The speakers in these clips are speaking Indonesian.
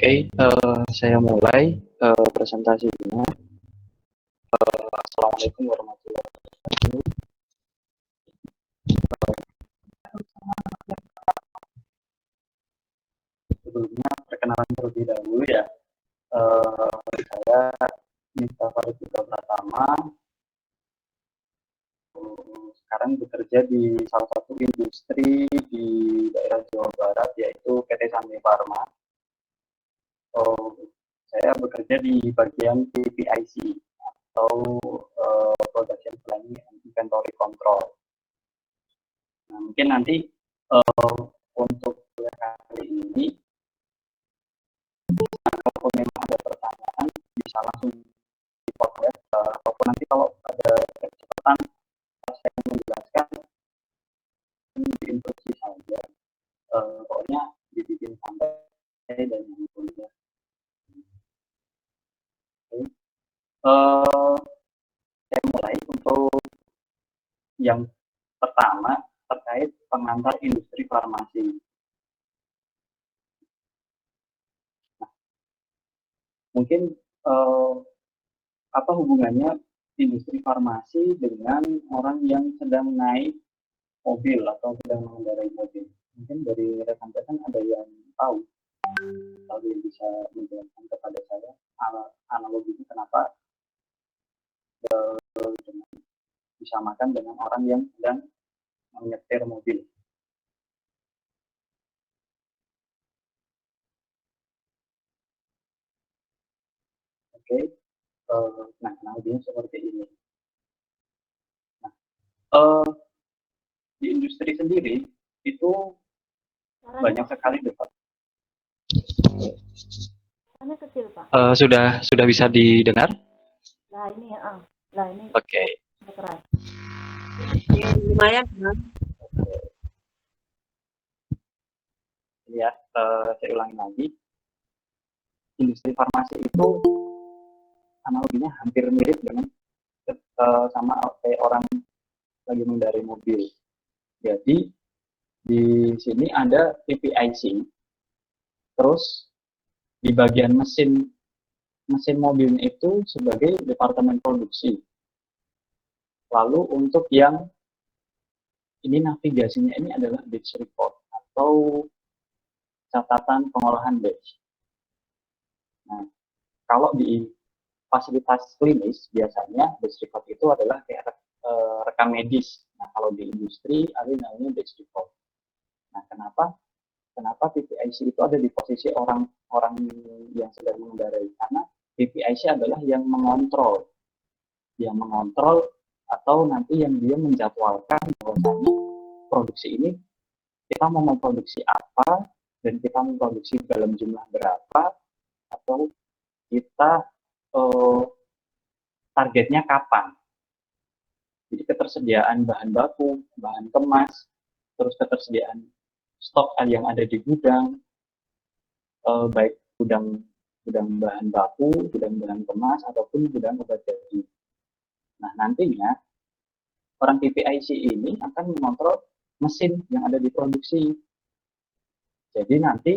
Saya mulai presentasinya. Assalamualaikum warahmatullahi wabarakatuh. Sebelumnya perkenalan terlebih dahulu ya. Saya Miftah Faridika Pratama. Sekarang bekerja di salah satu industri di daerah Jawa Barat, yaitu PT Santi Farma. Saya bekerja di bagian PPIC atau Production Planning and Inventory Control. Nah, mungkin nanti untuk kali ini, kalau memang ada pertanyaan bisa langsung di podcast, ataupun nanti kalau ada kesempatan saya menjelaskan diinstruksi saja. Pokoknya dibikin santai dan yang mulia. Saya mulai untuk yang pertama terkait pengantar industri farmasi. Nah, mungkin apa hubungannya industri farmasi dengan orang yang sedang naik mobil atau sedang mengendarai mobil? Mungkin dari rekan-rekan ada yang tahu, yang bisa menjelaskan kepada saya analoginya kenapa disamakan dengan orang yang sedang menyetir mobil. Oke, nah analoginya seperti ini. Nah, di industri sendiri itu banyak sekali Pak. Kecil, Pak. Sudah bisa didengar? Nah ini ya, nah ini. Oke. Keras. Lumayan, Ya, saya ulangi lagi. Industri farmasi itu analoginya hampir mirip dengan sama kayak orang lagi mengendarai mobil. Jadi di sini ada PPIC, terus di bagian mesin mobil itu sebagai departemen produksi. Lalu untuk yang ini navigasinya ini adalah batch report atau catatan pengolahan batch. Nah, kalau di fasilitas klinis biasanya batch report itu adalah kayak rekam medis. Nah, kalau di industri ada namanya batch report. Nah, kenapa PPIC itu ada di posisi orang yang sedang mengendarai? Karena PPIC adalah yang mengontrol atau nanti yang dia menjadwalkan bahwasanya produksi ini kita mau memproduksi apa dan kita memproduksi dalam jumlah berapa atau kita targetnya kapan. Jadi ketersediaan bahan baku, bahan kemas, terus ketersediaan stok yang ada di gudang, baik gudang bahan baku, gudang bahan kemas, ataupun gudang obat jadi. Nah, nantinya orang PPIC ini akan mengontrol mesin yang ada di produksi. Jadi nanti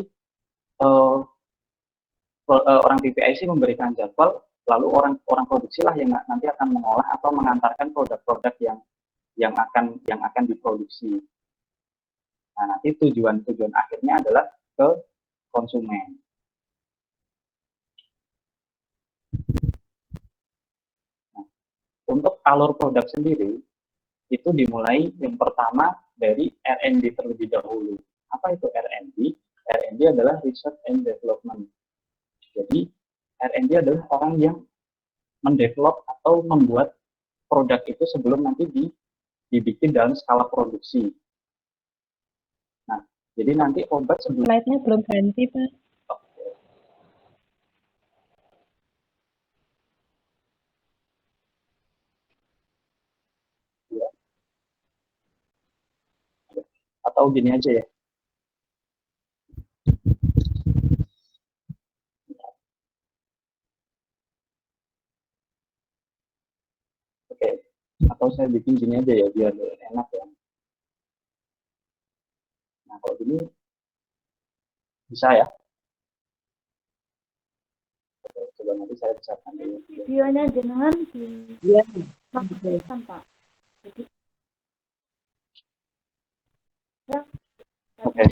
orang PPIC memberikan jadwal, lalu orang produksi lah yang nanti akan mengolah atau mengantarkan produk-produk yang akan diproduksi. Nah, nanti tujuan akhirnya adalah ke konsumen. Nah, untuk alur produk sendiri itu dimulai yang pertama dari R&D terlebih dahulu. Apa itu R&D? R&D adalah Research and Development. Jadi R&D adalah orang yang mendevelop atau membuat produk itu sebelum nanti dibikin dalam skala produksi. Nah, jadi nanti obat sebelum slide-nya belum ganti, Pak. Ya. Atau gini aja ya. Oke. Atau saya bikin gini aja ya biar enak ya. Nah, kalau gini bisa ya. coba nanti saya bisa panggil. Videonya jenengan di Iya. maksimalkan Pak. Jadi ya, Oke.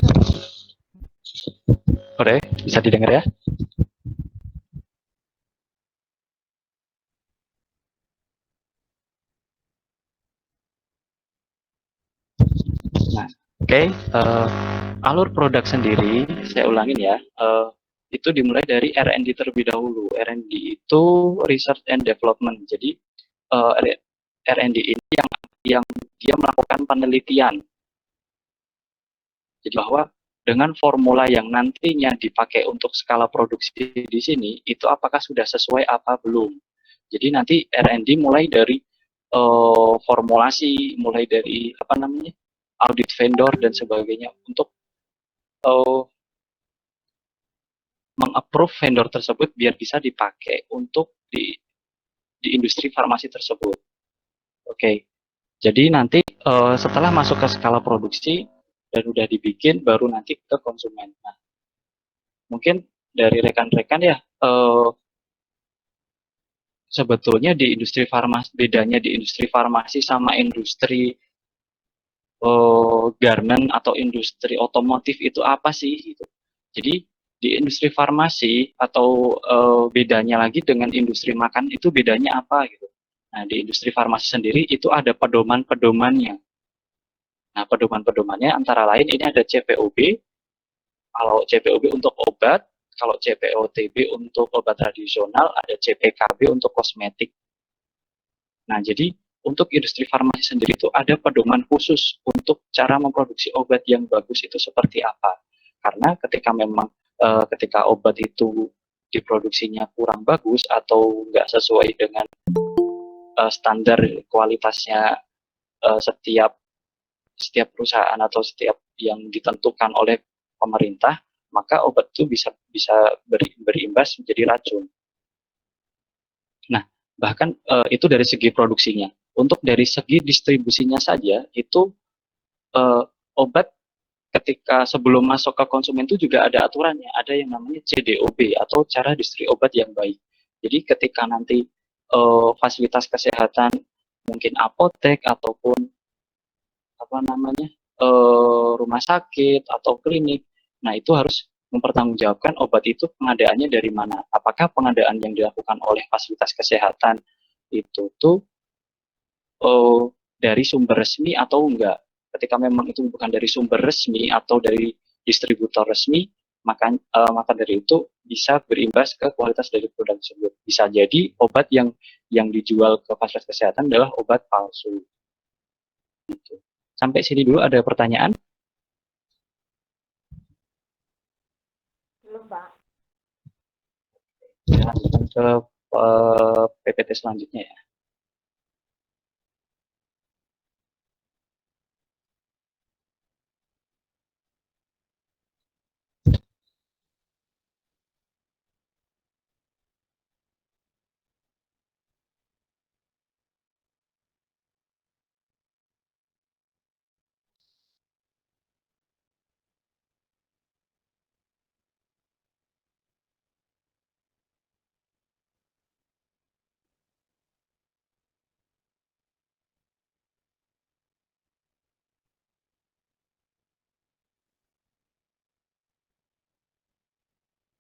Oke, bisa didengar ya? Nah, oke. Alur produk sendiri, saya ulangin ya. Itu dimulai dari R&D terlebih dahulu. R&D itu Research and Development. Jadi R&D ini yang dia melakukan penelitian. Jadi bahwa dengan formula yang nantinya dipakai untuk skala produksi di sini, itu apakah sudah sesuai apa belum. Jadi nanti R&D mulai dari formulasi, mulai dari apa namanya, audit vendor dan sebagainya untuk mengapprove vendor tersebut biar bisa dipakai untuk di industri farmasi tersebut. Oke, jadi nanti setelah masuk ke skala produksi dan udah dibikin, baru nanti ke konsumen. Nah, mungkin dari rekan-rekan ya, sebetulnya di industri farmasi, bedanya di industri farmasi sama industri garment atau industri otomotif itu apa sih? Gitu. Jadi di industri farmasi atau bedanya lagi dengan industri makan itu bedanya apa gitu. Nah, di industri farmasi sendiri itu ada pedoman-pedomannya. Nah, pedoman-pedomannya antara lain ini ada CPOB, kalau CPOB untuk obat, kalau CPOTB untuk obat tradisional, ada CPKB untuk kosmetik. Nah, jadi untuk industri farmasi sendiri itu ada pedoman khusus untuk cara memproduksi obat yang bagus itu seperti apa. Karena ketika memang ketika obat itu diproduksinya kurang bagus atau nggak sesuai dengan standar kualitasnya setiap setiap perusahaan atau setiap yang ditentukan oleh pemerintah, maka obat itu bisa bisa berimbas menjadi racun. Nah, bahkan itu dari segi produksinya. Untuk dari segi distribusinya saja, itu obat ketika sebelum masuk ke konsumen itu juga ada aturannya. Ada yang namanya CDOB atau cara distribusi obat yang baik. Jadi ketika nanti fasilitas kesehatan, mungkin apotek ataupun apa namanya rumah sakit atau klinik, nah itu harus mempertanggungjawabkan obat itu pengadaannya dari mana. Apakah pengadaan yang dilakukan oleh fasilitas kesehatan itu tuh dari sumber resmi atau enggak. Ketika memang itu bukan dari sumber resmi atau dari distributor resmi, maka dari itu bisa berimbas ke kualitas dari produk tersebut. Bisa jadi obat yang dijual ke fasilitas kesehatan adalah obat palsu. Gitu. Sampai sini dulu ada pertanyaan? belum Pak. Lanjutkan ke PPT selanjutnya ya.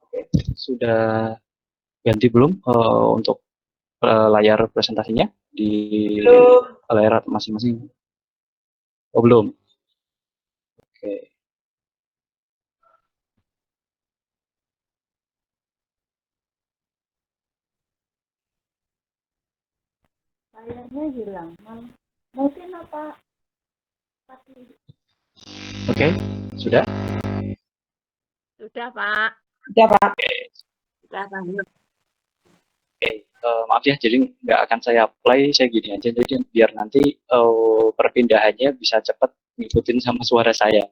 Oke, sudah ganti belum untuk layar presentasinya di layar masing-masing? Oh, belum. Oke. Layarnya hilang. Mungkin apa? Oke, sudah? Sudah, Pak. Sudah, Pak. Sudah banget. Oke, maaf ya, jadi nggak akan saya play, saya gini aja, jadi biar nanti perpindahannya bisa cepat ngikutin sama suara saya.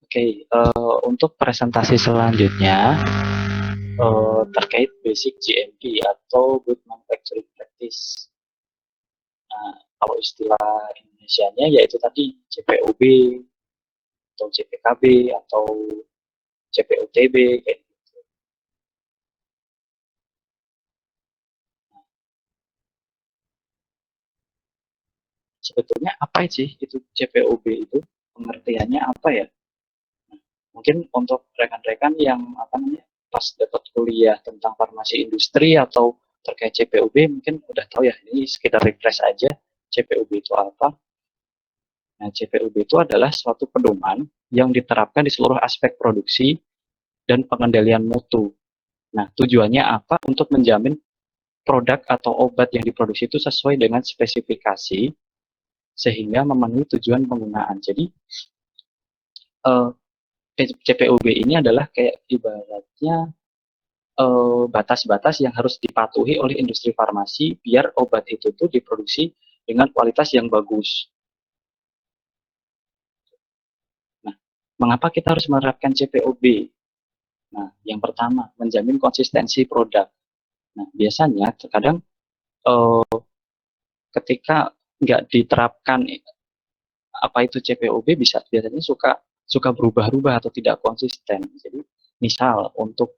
Oke, untuk presentasi selanjutnya terkait basic GMP atau Good Manufacturing Practice. Nah, kalau istilah Indonesianya yaitu tadi CPOB atau CPKB atau CPOTB kayak gitu. Sebetulnya apa sih itu CPOB itu? Pengertiannya apa ya? Mungkin untuk rekan-rekan yang apa namanya pas dapat kuliah tentang farmasi industri atau terkait CPOB mungkin udah tahu ya, ini sekedar refresh aja CPOB itu apa. Nah, CPOB itu adalah suatu pedoman yang diterapkan di seluruh aspek produksi dan pengendalian mutu. Nah, tujuannya apa? Untuk menjamin produk atau obat yang diproduksi itu sesuai dengan spesifikasi sehingga memenuhi tujuan penggunaan. Jadi, eh, CPOB ini adalah kayak ibaratnya batas-batas yang harus dipatuhi oleh industri farmasi biar obat itu tuh diproduksi dengan kualitas yang bagus. Nah, mengapa kita harus menerapkan CPOB? Nah, yang pertama, menjamin konsistensi produk. Nah, biasanya terkadang eh, ketika nggak diterapkan apa itu CPOB biasanya suka suka berubah-ubah atau tidak konsisten. Jadi, misal untuk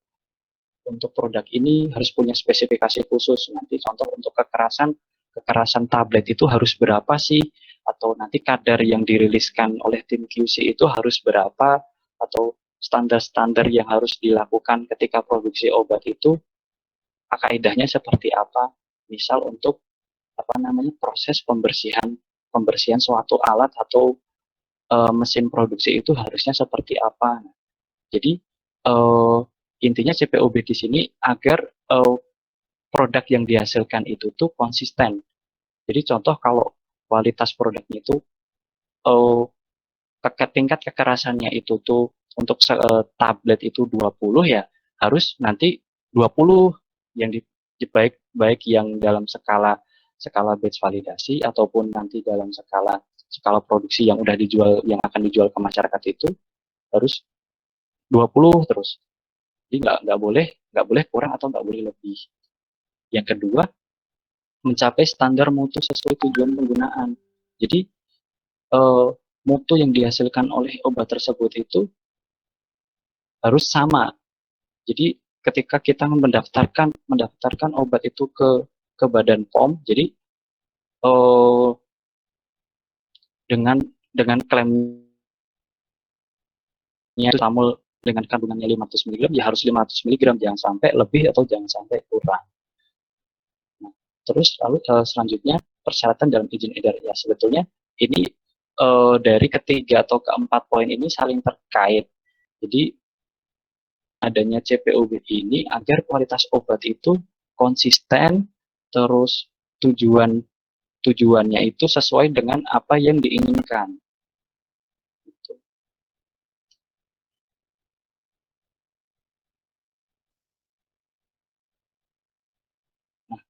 produk ini harus punya spesifikasi khusus. Nanti contoh untuk kekerasan kekerasan tablet itu harus berapa sih? Atau nanti kadar yang diriliskan oleh tim QC itu harus berapa? Atau standar-standar yang harus dilakukan ketika produksi obat itu kaidahnya seperti apa? Misal untuk apa namanya proses pembersihan pembersihan suatu alat atau mesin produksi itu harusnya seperti apa? Jadi intinya CPOB di sini agar produk yang dihasilkan itu tuh konsisten. Jadi contoh kalau kualitas produknya itu uh, tingkat kekerasannya itu tuh untuk tablet itu 20 ya harus nanti 20 yang baik baik yang dalam skala skala batch validasi ataupun nanti dalam skala skala produksi yang udah dijual yang akan dijual ke masyarakat itu harus 20 terus. Jadi nggak boleh kurang atau nggak boleh lebih. Yang kedua, mencapai standar mutu sesuai tujuan penggunaan. Jadi eh, mutu yang dihasilkan oleh obat tersebut itu harus sama. Jadi ketika kita mendaftarkan obat itu ke Badan POM, jadi eh, dengan klaimnya itu samul dengan kandungannya 500 mg ya harus 500 mg, jangan sampai lebih atau jangan sampai kurang. Nah, terus lalu selanjutnya persyaratan dalam izin edar ya sebetulnya ini dari ketiga atau keempat poin ini saling terkait. Jadi adanya CPOB ini agar kualitas obat itu konsisten, terus tujuannya itu sesuai dengan apa yang diinginkan. Gitu. Nah,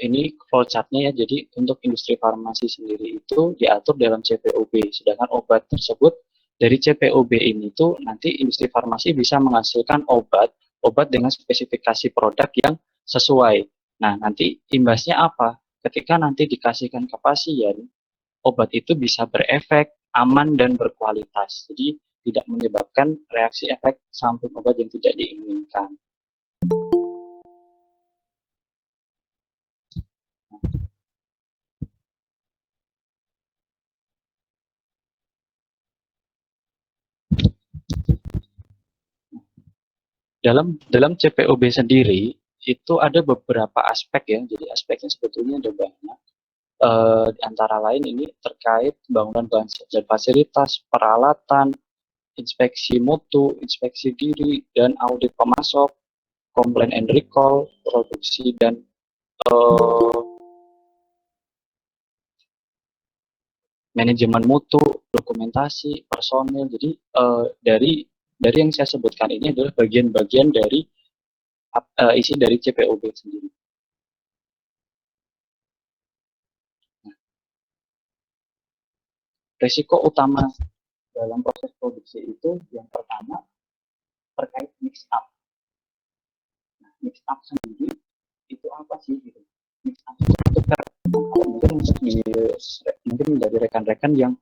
ini flowchart-nya ya. Jadi untuk industri farmasi sendiri itu diatur dalam CPOB, sedangkan obat tersebut dari CPOB ini tuh nanti industri farmasi bisa menghasilkan obat dengan spesifikasi produk yang sesuai. Nah, nanti imbasnya apa? Ketika nanti dikasihkan ke pasien, obat itu bisa berefek, aman, dan berkualitas. Jadi tidak menyebabkan reaksi efek samping obat yang tidak diinginkan. Dalam CPOB sendiri itu ada beberapa aspek ya. Jadi aspeknya sebetulnya ada banyak. Di antara lain ini terkait bangunan dan fasilitas, peralatan, inspeksi mutu, inspeksi diri, dan audit pemasok, komplain and recall, produksi dan uh, manajemen mutu, dokumentasi, personil. Jadi dari yang saya sebutkan ini adalah bagian-bagian dari isi dari CPOB sendiri. Risiko utama dalam proses produksi itu yang pertama terkait mix up. Nah, mix up sendiri itu apa sih gitu? Mix up itu kan mungkin dari rekan-rekan yang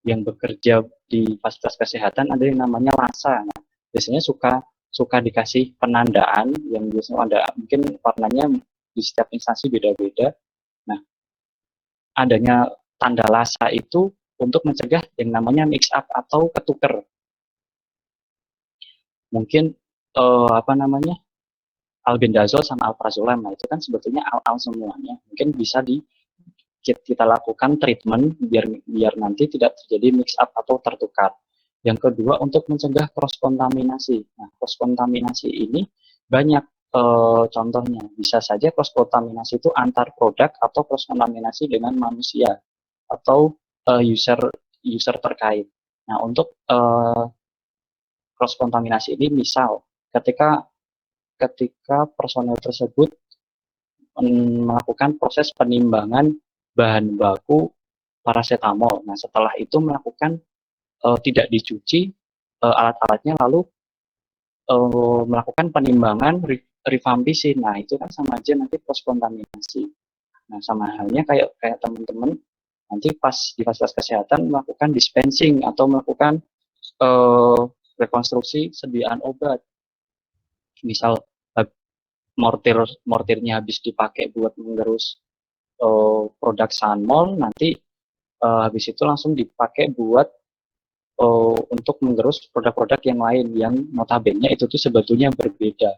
yang bekerja di fasilitas kesehatan ada yang namanya LASA. Nah, biasanya suka dikasih penandaan yang biasanya ada, mungkin warnanya di setiap instansi beda-beda. Nah, adanya tanda LASA itu untuk mencegah yang namanya mix up atau ketuker. Mungkin apa namanya, albendazol sama alprazolam, nah itu kan sebetulnya al semuanya. Mungkin bisa kita lakukan treatment biar nanti tidak terjadi mix up atau tertukar. Yang kedua, untuk mencegah cross kontaminasi. Nah, cross kontaminasi ini banyak contohnya. Bisa saja cross kontaminasi itu antar produk atau cross kontaminasi dengan manusia atau user terkait. Nah, untuk cross kontaminasi ini misal ketika personel tersebut melakukan proses penimbangan bahan baku paracetamol. Nah, setelah itu melakukan tidak dicuci alat-alatnya, lalu melakukan penimbangan rifampicin. Nah, itu kan sama aja nanti cross kontaminasi. Nah, sama halnya kayak teman-teman nanti pas di fasilitas kesehatan melakukan dispensing atau melakukan rekonstruksi sediaan obat. Misal mortirnya habis dipakai buat menggerus produk Sanmol, nanti habis itu langsung dipakai buat untuk menggerus produk-produk yang lain yang notabene itu tuh sebetulnya berbeda.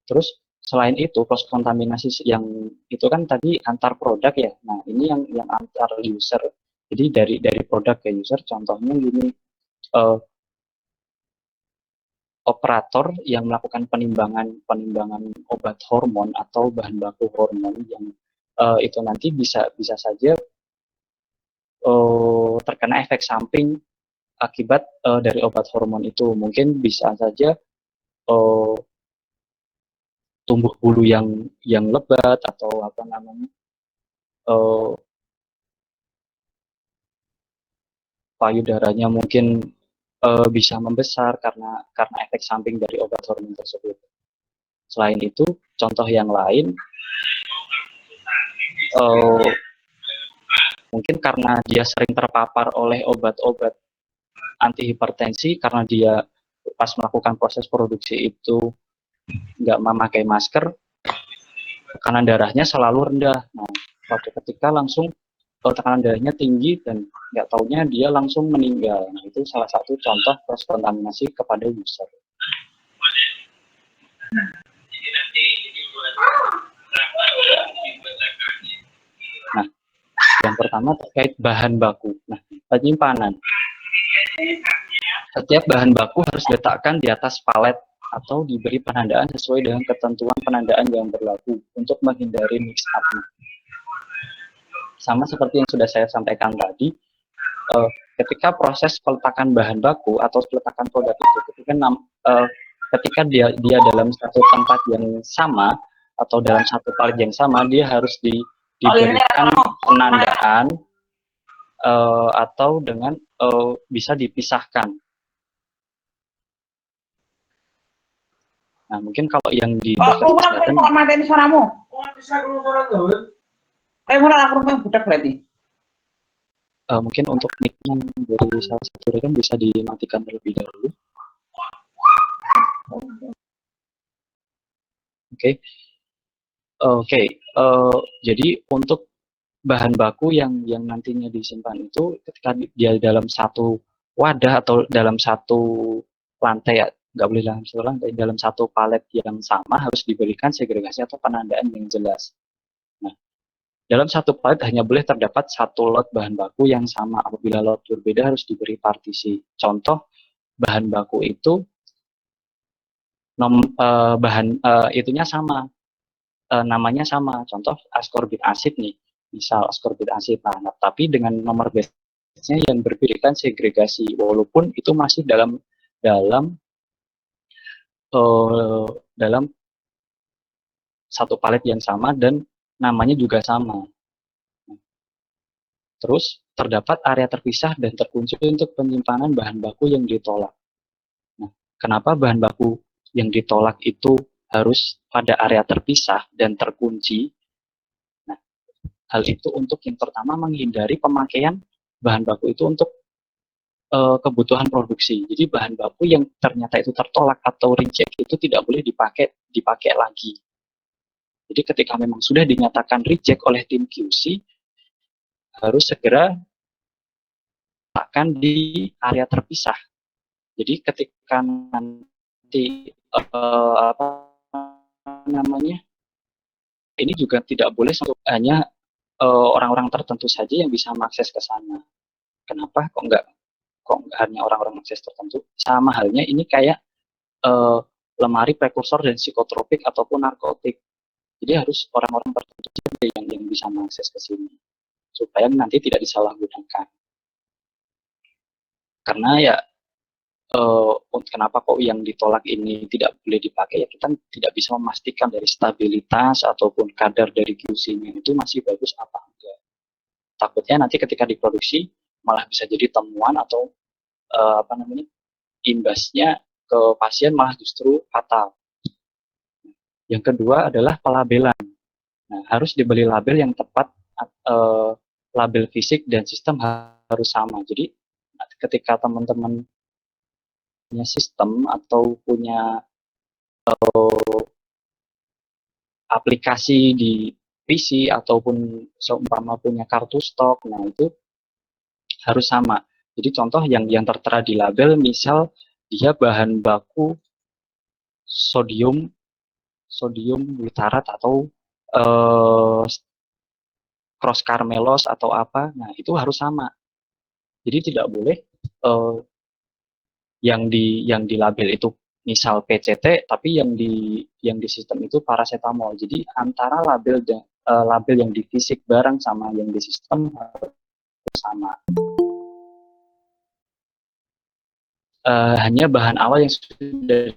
Terus selain itu cross kontaminasi yang itu kan tadi antar produk ya. Nah, ini yang antar user. Jadi dari produk ke user, contohnya gini, operator yang melakukan penimbangan obat hormon atau bahan baku hormon yang itu nanti bisa saja terkena efek samping akibat dari obat hormon itu. Mungkin bisa saja tumbuh bulu yang lebat atau apa namanya, payudaranya mungkin bisa membesar karena efek samping dari obat hormon tersebut. Selain itu, contoh yang lain, mungkin karena dia sering terpapar oleh obat-obat antihipertensi, karena dia pas melakukan proses produksi itu nggak memakai masker, tekanan darahnya selalu rendah. Nah, pada ketika langsung tekanan darahnya tinggi dan nggak taunya dia langsung meninggal. Nah, itu salah satu contoh cross kontaminasi kepada user. Nah, yang pertama terkait bahan baku. Nah, penyimpanan. Setiap bahan baku harus diletakkan di atas palet atau diberi penandaan sesuai dengan ketentuan penandaan yang berlaku untuk menghindari mix up. Sama seperti yang sudah saya sampaikan tadi, ketika proses peletakan bahan baku atau peletakan produk itu, ketika dia dalam satu tempat yang sama atau dalam satu palet yang sama, dia harus diberikan penandaan atau dengan bisa dipisahkan. Nah, mungkin kalau yang di kesehatan, mungkin untuk mic-nya dari salah satu rekan bisa dimatikan terlebih dahulu. Oke. Jadi untuk bahan baku yang nantinya disimpan itu ketika dia dalam satu wadah atau dalam satu lantai, ya nggak boleh dalam satu lantai, dalam satu palet yang sama harus diberikan segregasi atau penandaan yang jelas. Nah, dalam satu palet hanya boleh terdapat satu lot bahan baku yang sama. Apabila lot berbeda harus diberi partisi. Contoh bahan baku itu itunya sama, namanya sama. Contoh askorbik asid nih, misal askorbik asid. Nah, tapi dengan nomor batch-nya yang berbeda segregasi, walaupun itu masih dalam satu palet yang sama dan namanya juga sama. Terus terdapat area terpisah dan terkunci untuk penyimpanan bahan baku yang ditolak. Nah, kenapa bahan baku yang ditolak itu harus pada area terpisah dan terkunci? Nah, hal itu untuk yang pertama menghindari pemakaian bahan baku itu untuk kebutuhan produksi. Jadi bahan baku yang ternyata itu tertolak atau reject itu tidak boleh dipakai lagi. Jadi ketika memang sudah dinyatakan reject oleh tim QC, harus segera akan di area terpisah. Jadi ketika nanti apa namanya, ini juga tidak boleh hanya orang-orang tertentu saja yang bisa mengakses ke sana. Kenapa kok nggak hanya orang-orang akses tertentu? Sama halnya ini kayak uh, lemari prekursor dan psikotropik ataupun narkotik. Jadi harus orang-orang tertentu saja yang bisa mengakses ke sini supaya nanti tidak disalahgunakan. Karena ya kenapa kok yang ditolak ini tidak boleh dipakai, ya kita tidak bisa memastikan dari stabilitas ataupun kadar dari QC-nya itu masih bagus apa enggak. Takutnya nanti ketika diproduksi malah bisa jadi temuan atau apa namanya, imbasnya ke pasien malah justru fatal. Yang kedua adalah pelabelan. Nah, harus dibeli label yang tepat, label fisik dan sistem harus sama. Jadi ketika teman-teman punya sistem atau punya aplikasi di PC ataupun seumpama punya kartu stok, nah itu harus sama. Jadi contoh yang tertera di label, misal dia bahan baku sodium sodium glutarat atau eh, cross carmelos atau apa, nah itu harus sama. Jadi tidak boleh eh, yang di label itu misal PCT tapi yang di sistem itu paracetamol. Jadi antara label yang di fisik bareng sama yang di sistem harus sama. Hanya bahan awal yang sudah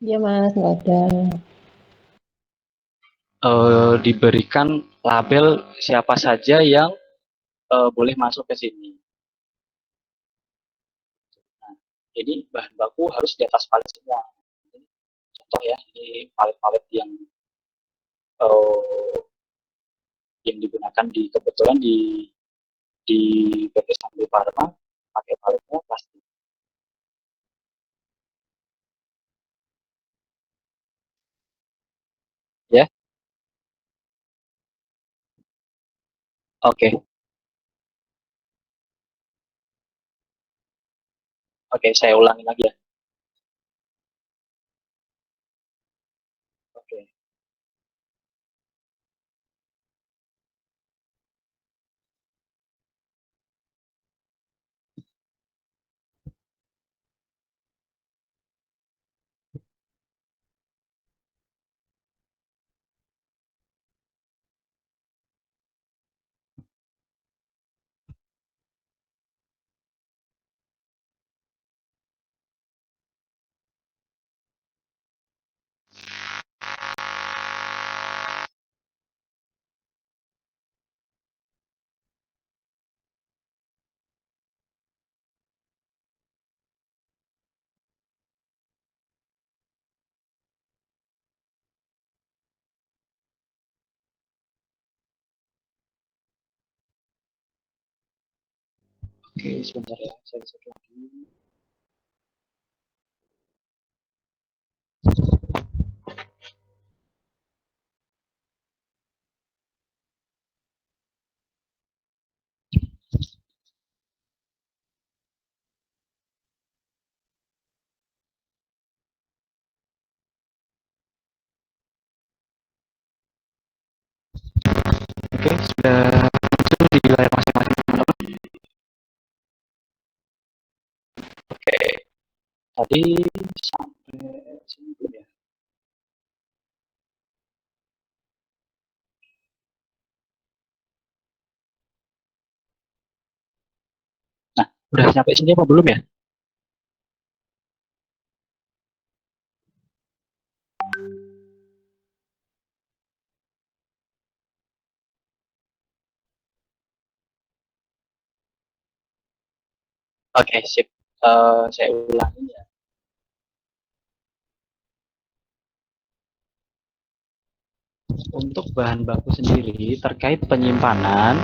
Iya Mas, nggak ada. Diberikan label siapa saja yang boleh masuk ke sini. Nah, jadi bahan baku harus di atas palet semua. Contoh ya, ini palet-palet uh, yang digunakan kebetulan di PT Sanbe Pharma pakai paletnya plastik. Ya, oke, oke, saya ulangi lagi ya. Oke, oke, sebentar ya, saya cek lagi. Oke, sudah muncul di layar masing-masing teman-teman. Oke, tadi sampai sini belum ya? Nah, udah sampai sini apa belum ya? Oke, sip. Saya ulangi ya. Untuk bahan baku sendiri terkait penyimpanan,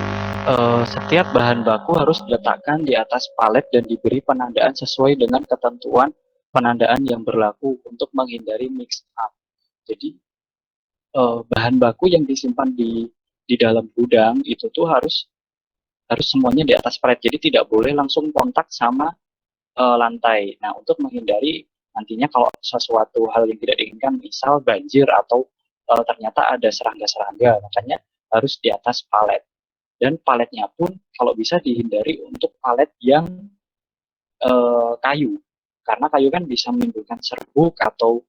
setiap bahan baku harus diletakkan di atas palet dan diberi penandaan sesuai dengan ketentuan penandaan yang berlaku untuk menghindari mix up. Jadi bahan baku yang disimpan di dalam gudang itu tuh harus harus semuanya di atas palet. Jadi tidak boleh langsung kontak sama lantai. Nah, untuk menghindari nantinya kalau sesuatu hal yang tidak diinginkan, misal banjir atau ternyata ada serangga-serangga, makanya harus di atas palet. Dan paletnya pun kalau bisa dihindari untuk palet yang kayu, karena kayu kan bisa menimbulkan serbuk atau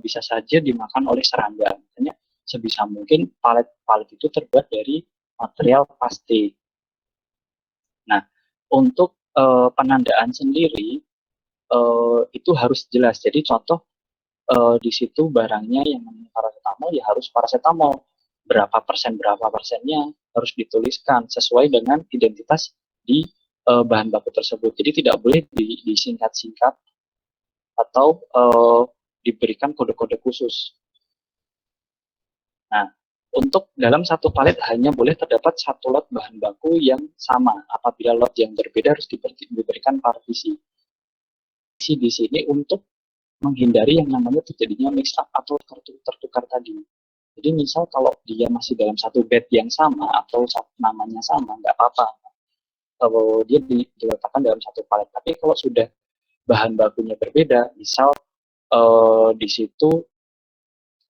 bisa saja dimakan oleh serangga. Makanya sebisa mungkin palet-palet itu terbuat dari material plastik. Nah, untuk penandaan sendiri itu harus jelas. Jadi contoh di situ barangnya yang namanya paracetamol ya harus paracetamol. Berapa persennya harus dituliskan sesuai dengan identitas di bahan baku tersebut. Jadi tidak boleh disingkat-singkat atau diberikan kode-kode khusus. Nah, untuk dalam satu palet hanya boleh terdapat satu lot bahan baku yang sama. Apabila lot yang berbeda harus diberikan partisi. Di sini untuk menghindari yang namanya terjadinya mix up atau tertukar tadi. Jadi misal kalau dia masih dalam satu bed yang sama atau namanya sama, nggak apa-apa. Kalau dia diletakkan dalam satu palet. Tapi kalau sudah bahan bakunya berbeda, misal di situ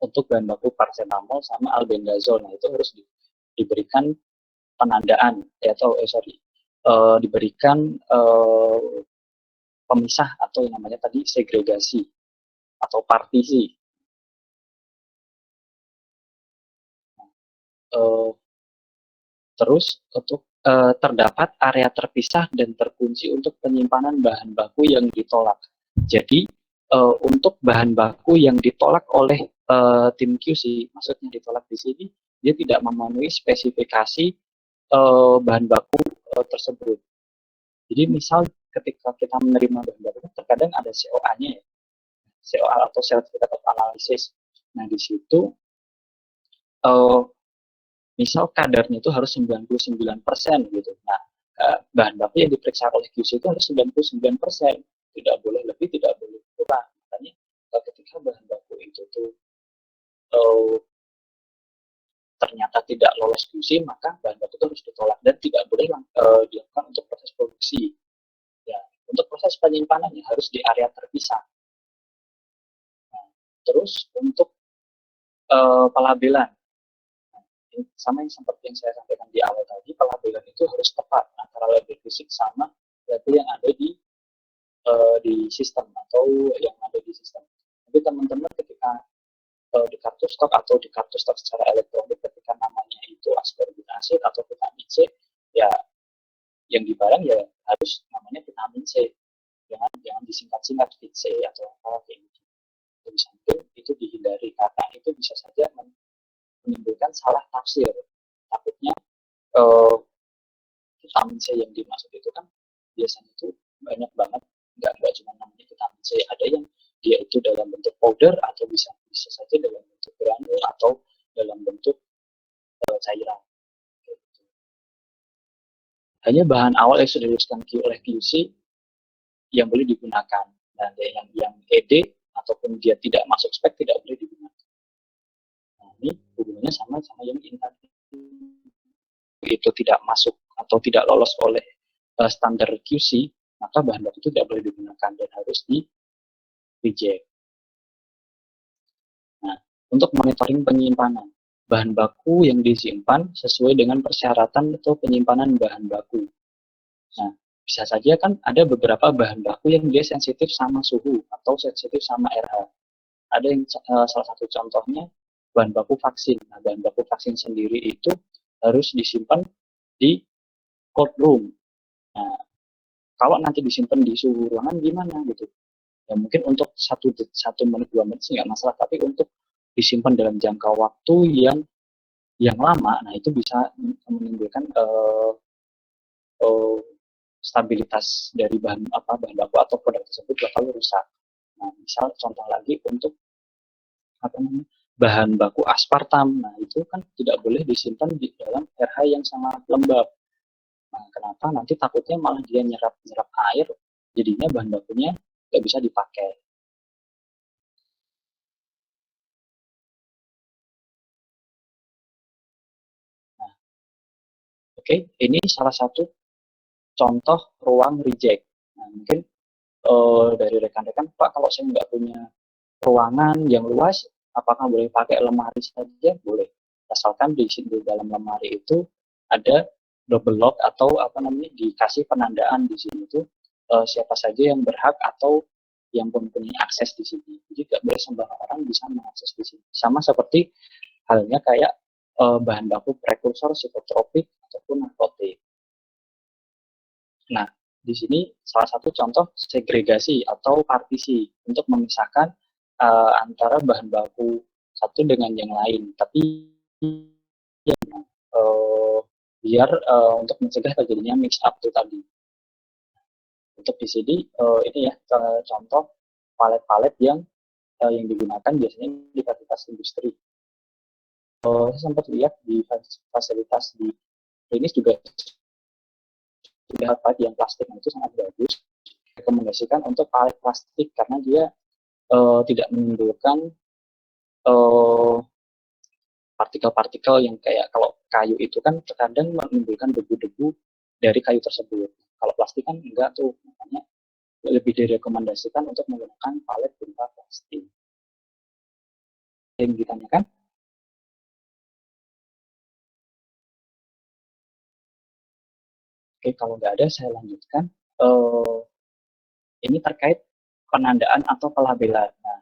untuk bahan baku paracetamol sama albendazole, nah itu harus diberikan penandaan, atau diberikan pemisah atau yang namanya tadi segregasi atau partisi. Terus untuk terdapat area terpisah dan terkunci untuk penyimpanan bahan baku yang ditolak. Jadi untuk bahan baku yang ditolak oleh tim QC, maksudnya ditolak di sini dia tidak memenuhi spesifikasi bahan baku tersebut. Jadi misal ketika kita menerima bahan baku, terkadang ada COA-nya ya, COA atau Certificate of Analysis. Nah di situ misal kadarnya itu harus 99% gitu. Nah bahan baku yang diperiksa oleh QC itu harus 99%, tidak boleh lebih, tidak boleh kurang. Makanya ketika bahan baku itu tuh ternyata tidak lolos QC, maka bahan baku itu harus ditolak dan tidak boleh dilakukan untuk proses produksi. Ya, untuk proses penyimpanannya harus di area terpisah. Nah, terus untuk pelabelan, sama yang seperti yang saya sampaikan di awal tadi, pelabelan itu harus tepat antara label fisik sama label yang ada di sistem atau yang ada di sistem. Jadi teman-teman ketika di kartu stok atau di kartu stok secara elektronik ketika namanya itu ascorbic acid atau vitamin C, ya yang di barang ya harus namanya vitamin C, jangan disingkat-singkat vit C atau apa kayak gitu. Di samping itu dihindari karena itu bisa saja menimbulkan salah tafsir. Takutnya vitamin C yang dimaksud itu kan biasanya itu banyak banget, nggak cuma namanya vitamin C, ada yang dia itu dalam bentuk powder atau bisa saja dalam bentuk granul atau dalam bentuk cairan. Gitu. Hanya bahan awal yang sudah dirumuskan oleh QC yang boleh digunakan, dan yang ED ataupun dia tidak masuk spek tidak boleh digunakan. Nah, ini hubungannya sama yang ini tadi. Itu tidak masuk atau tidak lolos oleh standar QC, maka bahan baku itu tidak boleh digunakan dan harus di reject. Nah, untuk monitoring penyimpanan, bahan baku yang disimpan sesuai dengan persyaratan atau penyimpanan bahan baku. Nah, bisa saja kan ada beberapa bahan baku yang dia sensitif sama suhu atau sensitif sama RH. Ada yang salah satu contohnya bahan baku vaksin. Nah, bahan baku vaksin sendiri itu harus disimpan di cold room. Nah, kalau nanti disimpan di suhu ruangan gimana gitu? Ya mungkin untuk satu menit 2 menit sih nggak masalah, tapi untuk disimpan dalam jangka waktu yang lama, nah itu bisa menimbulkan stabilitas dari bahan baku atau produk tersebut bakal rusak. Nah, misal contoh lagi untuk bahan baku aspartam, nah itu kan tidak boleh disimpan di dalam RH yang sangat lembab. Nah, kenapa? Nanti takutnya malah dia nyerap air, jadinya bahan bakunya nggak bisa dipakai. Nah, oke, ini salah satu contoh ruang reject. Nah, mungkin dari rekan-rekan, Pak, kalau saya nggak punya ruangan yang luas, apakah boleh pakai lemari saja? Boleh. Asalkan di dalam lemari itu ada double lock atau dikasih penandaan di sini itu siapa saja yang berhak atau yang mempunyai akses di sini. Jadi nggak boleh sembarang orang bisa mengakses di sini. Sama seperti halnya kayak bahan baku prekursor psikotropik ataupun narkotik. Nah, di sini salah satu contoh segregasi atau partisi untuk memisahkan antara bahan baku satu dengan yang lain. Tapi biar untuk mencegah terjadinya mix up itu tadi. Untuk di sini ini ya contoh palet-palet yang digunakan biasanya di fasilitas industri. Saya sempat lihat di fasilitas di klinis juga sudah palet yang plastik, itu sangat bagus. Rekomendasikan untuk palet plastik karena dia tidak menimbulkan partikel-partikel yang kayak kalau kayu itu kan terkadang menimbulkan debu-debu dari kayu tersebut. Kalau plastik kan enggak tuh, makanya lebih direkomendasikan untuk menggunakan palet berupa plastik. Yang ditanyakan? Oke, kalau nggak ada saya lanjutkan. Ini terkait penandaan atau pelabelan. Nah,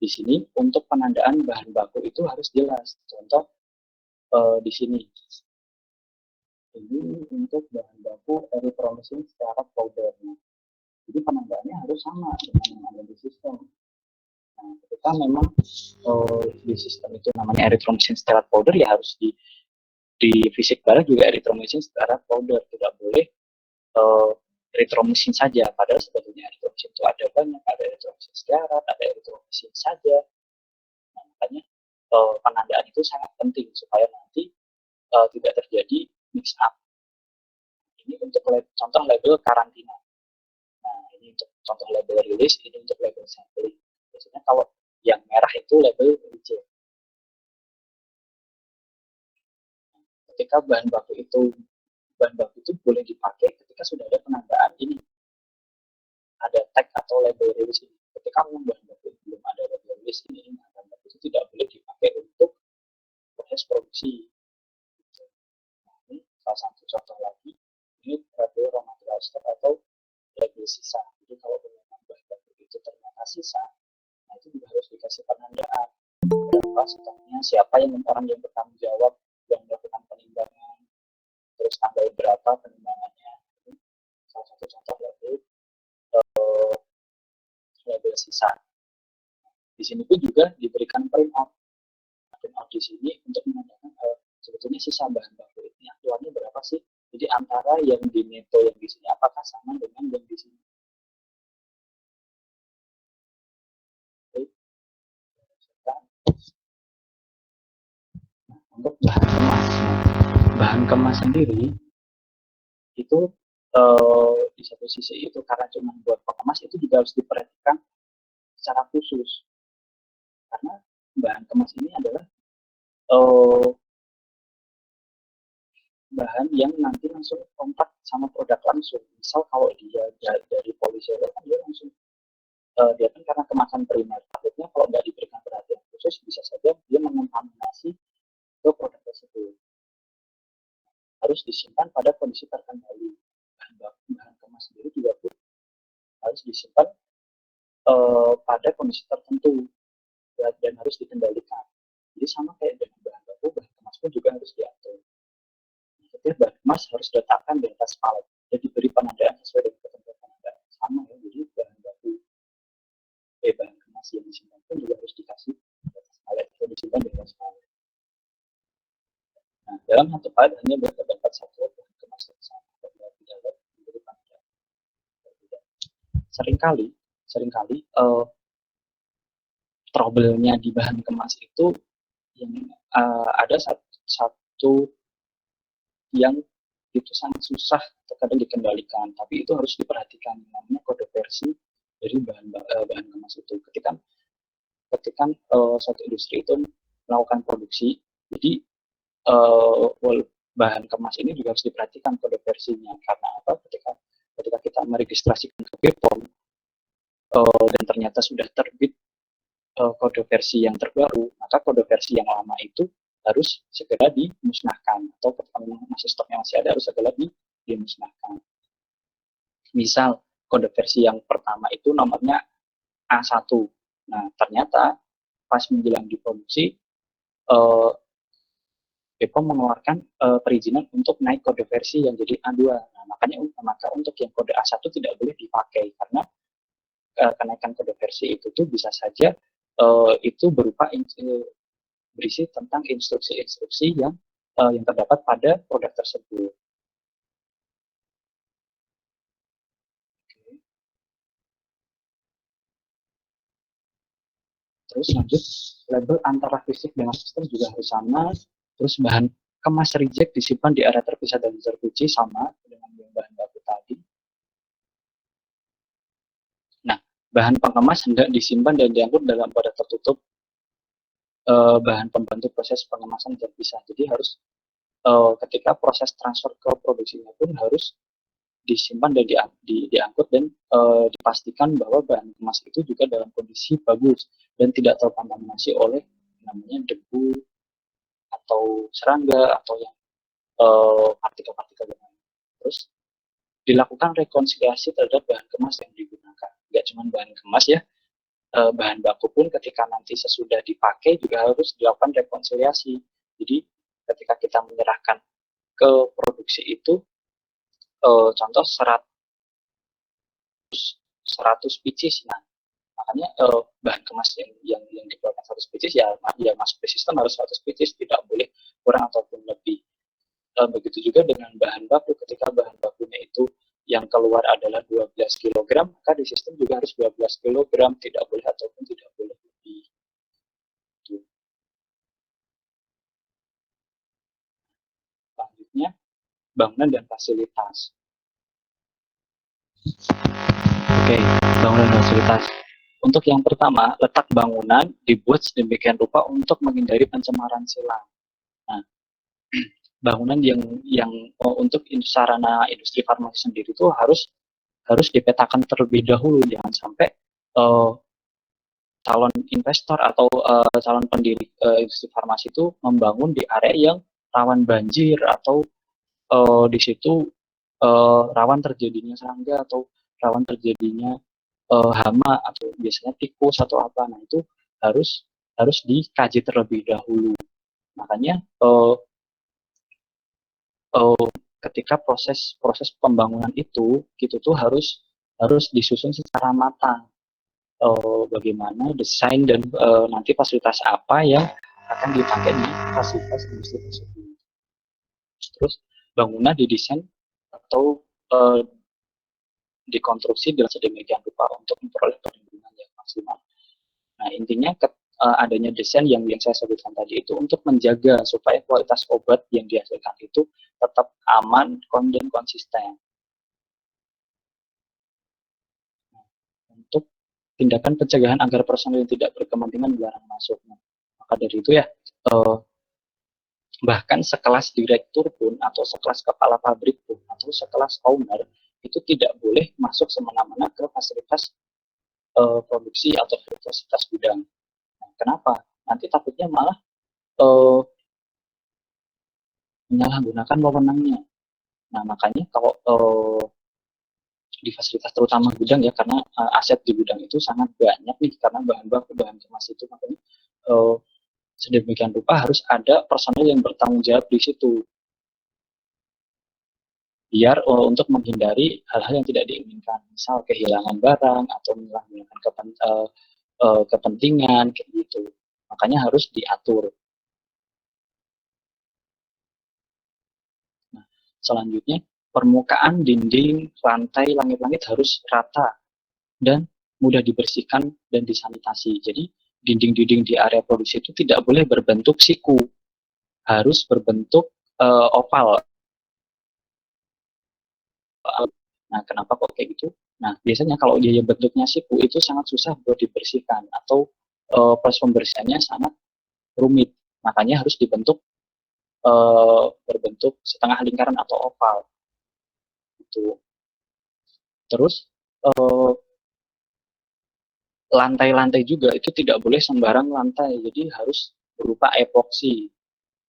di sini untuk penandaan bahan baku itu harus jelas. Contoh di sini. Ini untuk bahan baku erythromycin stearat powder. Jadi penandaannya harus sama dengan yang ada di sistem. Nah, ketika memang di sistem itu namanya erythromycin steroid powder, ya harus di fisik darah juga erythromycin steroid powder, tidak boleh erythromycin saja. Padahal sebetulnya erythromycin itu ada banyak, ada erythromycin steroid, ada erythromycin saja. Nah, makanya penandaan itu sangat penting supaya nanti tidak terjadi mix up. Ini untuk contoh label karantina. Nah, ini untuk contoh label rilis, ini untuk label sampling. Biasanya kalau yang merah itu label reject. Ketika bahan baku itu boleh dipakai ketika sudah ada penandaan ini, ada tag atau label rilis ini. Ketika bahan baku belum ada label rilis ini, bahan baku itu tidak boleh dipakai untuk proses produksi. Nah, ini salah satu contoh lagi. Ini label raw material stock atau label sisa. Jadi kalau memang bahan baku itu ternyata sisa, nah itu juga harus dikasih penandaan. Berapa stoknya, siapa yang orang yang bertanggung jawab yang melakukan penimbangan, terus tanggal berapa penimbangannya. Ini salah satu contoh label sisa. Di sini pun juga diberikan print out di sini untuk menandakan sebetulnya sisa bahan baku ini aktualnya berapa sih. Jadi antara yang di neto yang di sini apakah sama dengan yang di sini. Nah, untuk bahan kemas sendiri itu di satu sisi itu karena cuma buat pengemas, itu juga harus diperhatikan secara khusus karena bahan kemas ini adalah bahan yang nanti langsung kontak sama produk langsung. Misal kalau dia dari polyester kan dia langsung dia kan karena kemasan primer, takutnya kalau nggak diberikan perhatian khusus bisa saja dia mengontaminasi ke produk tersebut. Harus disimpan pada kondisi terkendali. Bahan kemas sendiri juga harus disimpan pada kondisi tertentu dan harus dikendalikan. Jadi sama kayak dengan bahan baku, bahan kemas pun juga harus diatur. Jadi bahan kemas harus diletakkan di atas palet dan diberi penandaan sesuai dengan ketentuan penandaan. Sama ya, jadi bahan baku bahan kemas yang disimpan pun juga harus dikasih di atas palet atau disimpan di atas palet. Nah, dalam satu palet hanya terdapat satu bahan kemas yang sama apabila tidak diberi penandaan. Seringkali trouble-nya di bahan kemas itu yang ada satu yang itu sangat susah terkadang dikendalikan, tapi itu harus diperhatikan, namanya kode versi dari bahan kemas itu. Ketika suatu industri itu melakukan produksi, jadi bahan kemas ini juga harus diperhatikan kode versinya. Karena apa? Ketika kita meregistrasikan ke BPOM dan ternyata sudah terbit kode versi yang terbaru, maka kode versi yang lama itu harus segera dimusnahkan, atau ketika masih stoknya masih ada harus segera dimusnahkan. Misal kode versi yang pertama itu nomornya A1. Nah, ternyata pas menjelang diproduksi BPOM mengeluarkan perizinan untuk naik kode versi yang jadi A2. Nah, maka untuk yang kode A1 tidak boleh dipakai karena kenaikan kode versi itu tuh bisa saja itu berupa berisi tentang instruksi-instruksi yang terdapat pada produk tersebut. Terus lanjut, label antara fisik dengan sistem juga harus sama. Terus bahan kemas reject disimpan di area terpisah dan terkunci sama dengan bahan baku tadi. Nah, bahan pengemas hendak disimpan dan diangkut dalam wadah tertutup bahan pembantu proses pengemasan terpisah. Jadi harus ketika proses transfer ke produksinya pun harus disimpan dan diangkut dan dipastikan bahwa bahan kemas itu juga dalam kondisi bagus dan tidak terkontaminasi oleh namanya debu atau serangga atau yang partikel-partikel yang lain. Terus dilakukan rekonsiliasi terhadap bahan kemas yang digunakan. Tidak cuma bahan kemas ya, bahan baku pun ketika nanti sesudah dipakai juga harus dilakukan rekonsiliasi. Jadi ketika kita menyerahkan ke produksi itu contoh 100 100 pieces. Nah, makanya bahan kemas yang dikeluarkan 100 pieces ya masuk ke sistem harus 100 pieces, tidak boleh kurang ataupun lebih. Begitu juga dengan bahan baku, ketika bahan bakunya itu yang keluar adalah 12 kg, maka di sistem juga harus 12 kg, tidak boleh ataupun tidak boleh lebih. Selanjutnya, bangunan dan fasilitas. Oke, bangunan dan fasilitas. Untuk yang pertama, letak bangunan dibuat sedemikian rupa untuk menghindari pencemaran silang. Nah, bangunan yang untuk sarana industri farmasi sendiri itu harus dipetakan terlebih dahulu, jangan sampai calon investor atau calon pendiri industri farmasi itu membangun di area yang rawan banjir atau di situ rawan terjadinya serangga atau rawan terjadinya hama atau biasanya tikus atau apa. Nah, itu harus dikaji terlebih dahulu. Makanya ketika proses pembangunan itu gitu tuh harus disusun secara matang. Bagaimana desain dan nanti fasilitas apa yang akan dipakai di fasilitas industri tersebut. Terus bangunan didesain atau dikonstruksi dengan sedemikian rupa untuk memperoleh perlindungan yang maksimal. Nah, intinya adanya desain yang saya sebutkan tadi itu untuk menjaga supaya kualitas obat yang dihasilkan itu tetap aman dan konsisten. Untuk tindakan pencegahan agar personil tidak berkepentingan dilarang masuk. Maka dari itu ya, bahkan sekelas direktur pun atau sekelas kepala pabrik pun atau sekelas owner itu tidak boleh masuk semena-mena ke fasilitas produksi atau fasilitas gudang. Nah, kenapa? Nanti takutnya malah menyalahgunakan wewenangnya. Nah, makanya kalau di fasilitas terutama gudang ya, karena aset di gudang itu sangat banyak nih, karena bahan baku, bahan kemas itu, makanya sedemikian rupa harus ada personel yang bertanggung jawab di situ, biar untuk menghindari hal-hal yang tidak diinginkan, misal kehilangan barang atau menyalahgunakan kepentingan kayak gitu. Makanya harus diatur. Nah, selanjutnya permukaan dinding, lantai, langit-langit harus rata dan mudah dibersihkan dan disanitasi. Jadi dinding-dinding di area produksi itu tidak boleh berbentuk siku, harus berbentuk oval. Nah, kenapa kok kayak gitu? Nah, biasanya kalau dia bentuknya siku itu sangat susah buat dibersihkan atau proses pembersihannya sangat rumit. Makanya harus dibentuk berbentuk setengah lingkaran atau oval. Gitu. Terus lantai-lantai juga itu tidak boleh sembarang lantai, jadi harus berupa epoksi.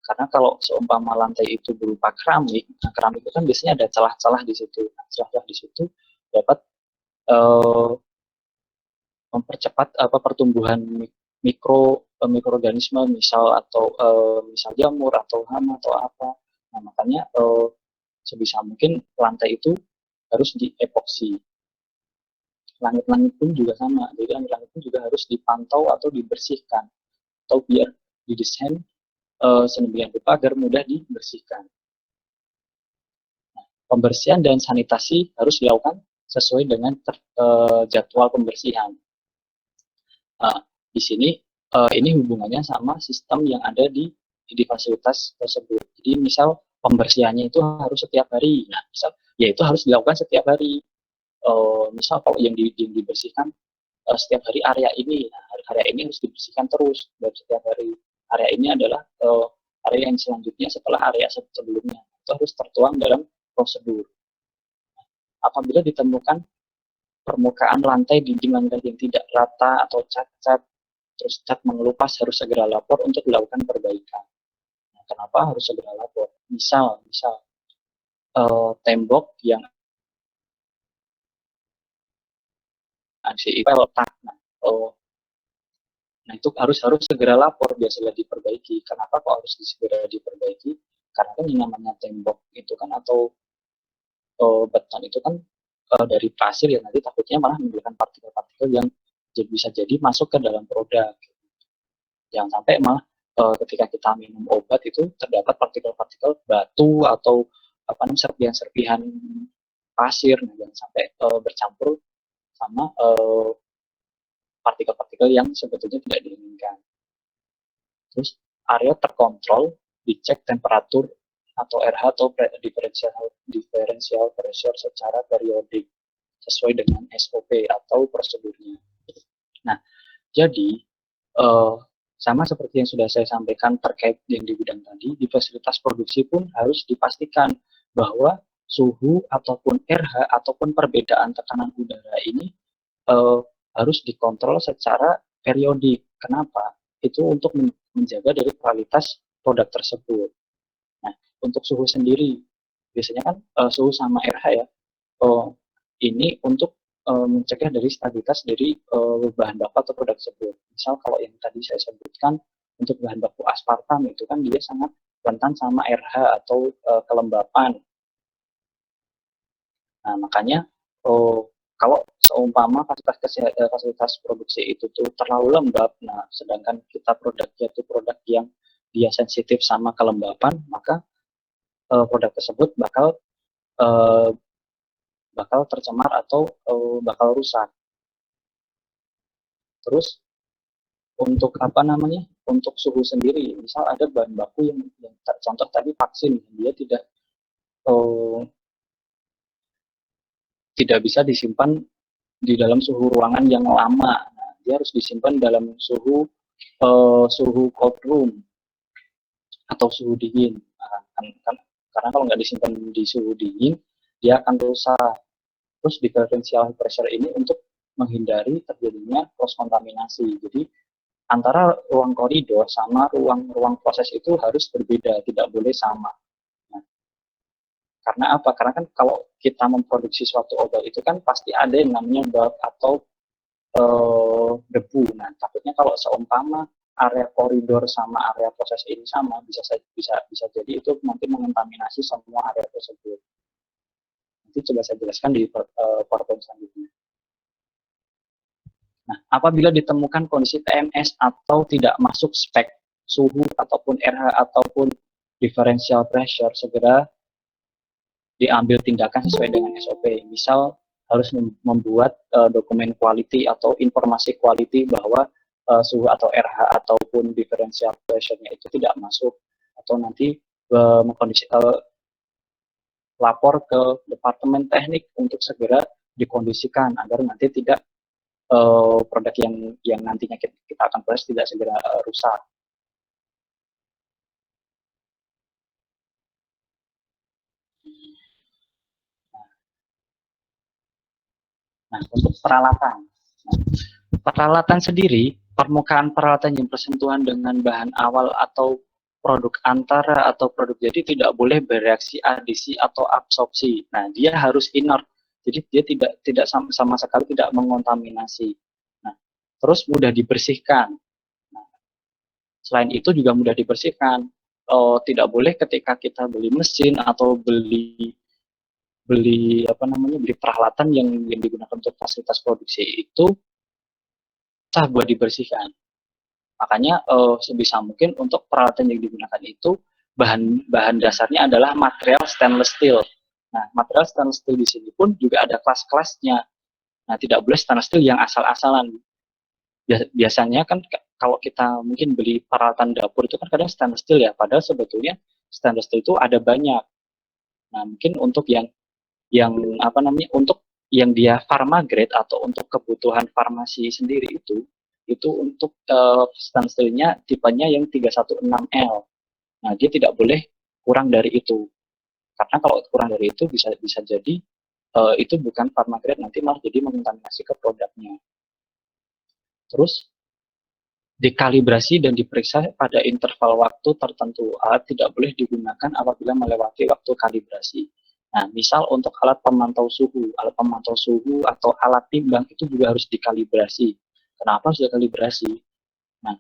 Karena kalau seumpama lantai itu berupa keramik, nah keramik itu kan biasanya ada celah-celah di situ. Nah, celah-celah di situ dapat mempercepat pertumbuhan mikroorganisme misal atau misal jamur atau hama atau apa. Nah, makanya sebisa mungkin lantai itu harus diepoksi. Langit-langit pun juga sama, jadi langit-langit pun juga harus dipantau atau dibersihkan atau biar didesain sedemikian rupa agar mudah dibersihkan. Nah, pembersihan dan sanitasi harus dilakukan sesuai dengan jadwal pembersihan. Di sini ini hubungannya sama sistem yang ada di fasilitas tersebut. Jadi misal pembersihannya itu harus setiap hari. Nah, misal ya itu harus dilakukan setiap hari. Misal kalau yang dibersihkan setiap hari area ini, nah, area ini harus dibersihkan terus dan setiap hari. Area ini adalah area yang selanjutnya setelah area sebelumnya. Itu harus tertuang dalam prosedur. Apabila ditemukan permukaan lantai, dinding lantai yang tidak rata atau cacat, terus cat mengelupas, harus segera lapor untuk dilakukan perbaikan. Nah, kenapa harus segera lapor? Misal tembok yang ACIP retak, nah itu harus segera lapor biar segera diperbaiki. Kenapa kok harus segera diperbaiki? Karena kan yang namanya tembok itu kan atau beton itu kan dari pasir ya nanti takutnya malah menimbulkan partikel-partikel yang bisa jadi masuk ke dalam produk. Jangan sampai malah ketika kita minum obat itu terdapat partikel-partikel batu atau apa namanya serpihan-serpihan pasir, nah, jangan sampai bercampur sama partikel-partikel yang sebetulnya tidak diinginkan. Terus area terkontrol, dicek temperatur atau RH atau differential pressure secara periodik sesuai dengan SOP atau prosedurnya. Nah, jadi sama seperti yang sudah saya sampaikan terkait yang di bidang tadi, di fasilitas produksi pun harus dipastikan bahwa suhu ataupun RH ataupun perbedaan tekanan udara ini harus dikontrol secara periodik. Kenapa? Itu untuk menjaga dari kualitas produk tersebut. Nah, untuk suhu sendiri, biasanya kan suhu sama RH ya, ini untuk mencegah dari stabilitas dari bahan baku atau produk tersebut. Misal kalau yang tadi saya sebutkan untuk bahan baku aspartam itu kan dia sangat rentan sama RH atau kelembapan. Nah, makanya kalau seumpama fasilitas produksi itu tuh terlalu lembab, nah sedangkan kita produknya itu produk yang dia sensitif sama kelembapan, maka produk tersebut bakal tercemar atau bakal rusak. Terus untuk apa namanya? Untuk suhu sendiri, misal ada bahan baku yang contoh tadi vaksin, dia tidak bisa disimpan di dalam suhu ruangan yang lama. Nah, dia harus disimpan dalam suhu cold room atau suhu dingin. Nah, karena kalau nggak disimpan di suhu dingin, dia akan rusak. Terus differential pressure ini untuk menghindari terjadinya cross kontaminasi. Jadi antara ruang koridor sama ruang proses itu harus berbeda, tidak boleh sama. Nah, karena apa? Karena kan kalau kita memproduksi suatu obat itu kan pasti ada yang namanya bab atau debu. Nah, takutnya kalau seumpama area koridor sama area proses ini sama, bisa jadi itu nanti mengontaminasi semua area tersebut. Nanti coba saya jelaskan di PowerPoint selanjutnya. Nah, apabila ditemukan kondisi TMS atau tidak masuk spek suhu ataupun RH ataupun differential pressure, segera diambil tindakan sesuai dengan SOP. Misal harus membuat dokumen quality atau informasi quality bahwa suhu atau RH ataupun differential pressure-nya itu tidak masuk, atau nanti lapor ke departemen teknik untuk segera dikondisikan agar nanti tidak produk yang nantinya kita akan proses tidak segera rusak. Nah, untuk peralatan. Peralatan sendiri, permukaan peralatan yang bersentuhan dengan bahan awal atau produk antara atau produk jadi tidak boleh bereaksi adisi atau absorpsi. Nah, dia harus inert. Jadi dia tidak sama sekali tidak mengontaminasi. Nah, terus mudah dibersihkan. Nah, selain itu juga mudah dibersihkan. Tidak boleh ketika kita beli mesin atau beli peralatan yang digunakan untuk fasilitas produksi itu susah buat dibersihkan. Makanya sebisa mungkin untuk peralatan yang digunakan itu bahan dasarnya adalah material stainless steel. Nah, material stainless steel di sini pun juga ada kelas-kelasnya. Nah, tidak boleh stainless steel yang asal-asalan. Biasanya kan kalau kita mungkin beli peralatan dapur itu kan kadang stainless steel ya, padahal sebetulnya stainless steel itu ada banyak. Nah, mungkin untuk untuk yang dia pharma grade atau untuk kebutuhan farmasi sendiri itu untuk stainless steel-nya tipenya yang 316L. Nah, dia tidak boleh kurang dari itu. Karena kalau kurang dari itu bisa jadi itu bukan pharma grade, nanti malah jadi mengontaminasi ke produknya. Terus dikalibrasi dan diperiksa pada interval waktu tertentu. Alat tidak boleh digunakan apabila melewati waktu kalibrasi. Nah, misal untuk alat pemantau suhu atau alat timbang itu juga harus dikalibrasi. Kenapa harus dikalibrasi? Nah,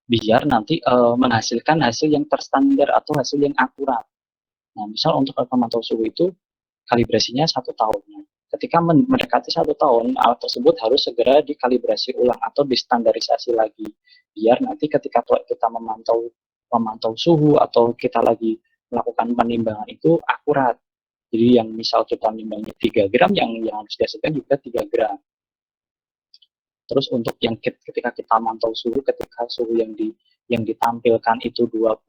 biar nanti menghasilkan hasil yang terstandar atau hasil yang akurat. Nah, misal untuk alat pemantau suhu itu kalibrasinya 1 tahun. ketika mendekati 1 tahun, alat tersebut harus segera dikalibrasi ulang atau distandarisasi lagi, biar nanti ketika kita memantau suhu atau kita lagi melakukan penimbangan itu akurat. Jadi yang misal kita nimbangnya 3 gram, yang harus dihasilkan juga 3 gram. Terus untuk yang ketika kita mantau suhu, ketika suhu yang ditampilkan itu 21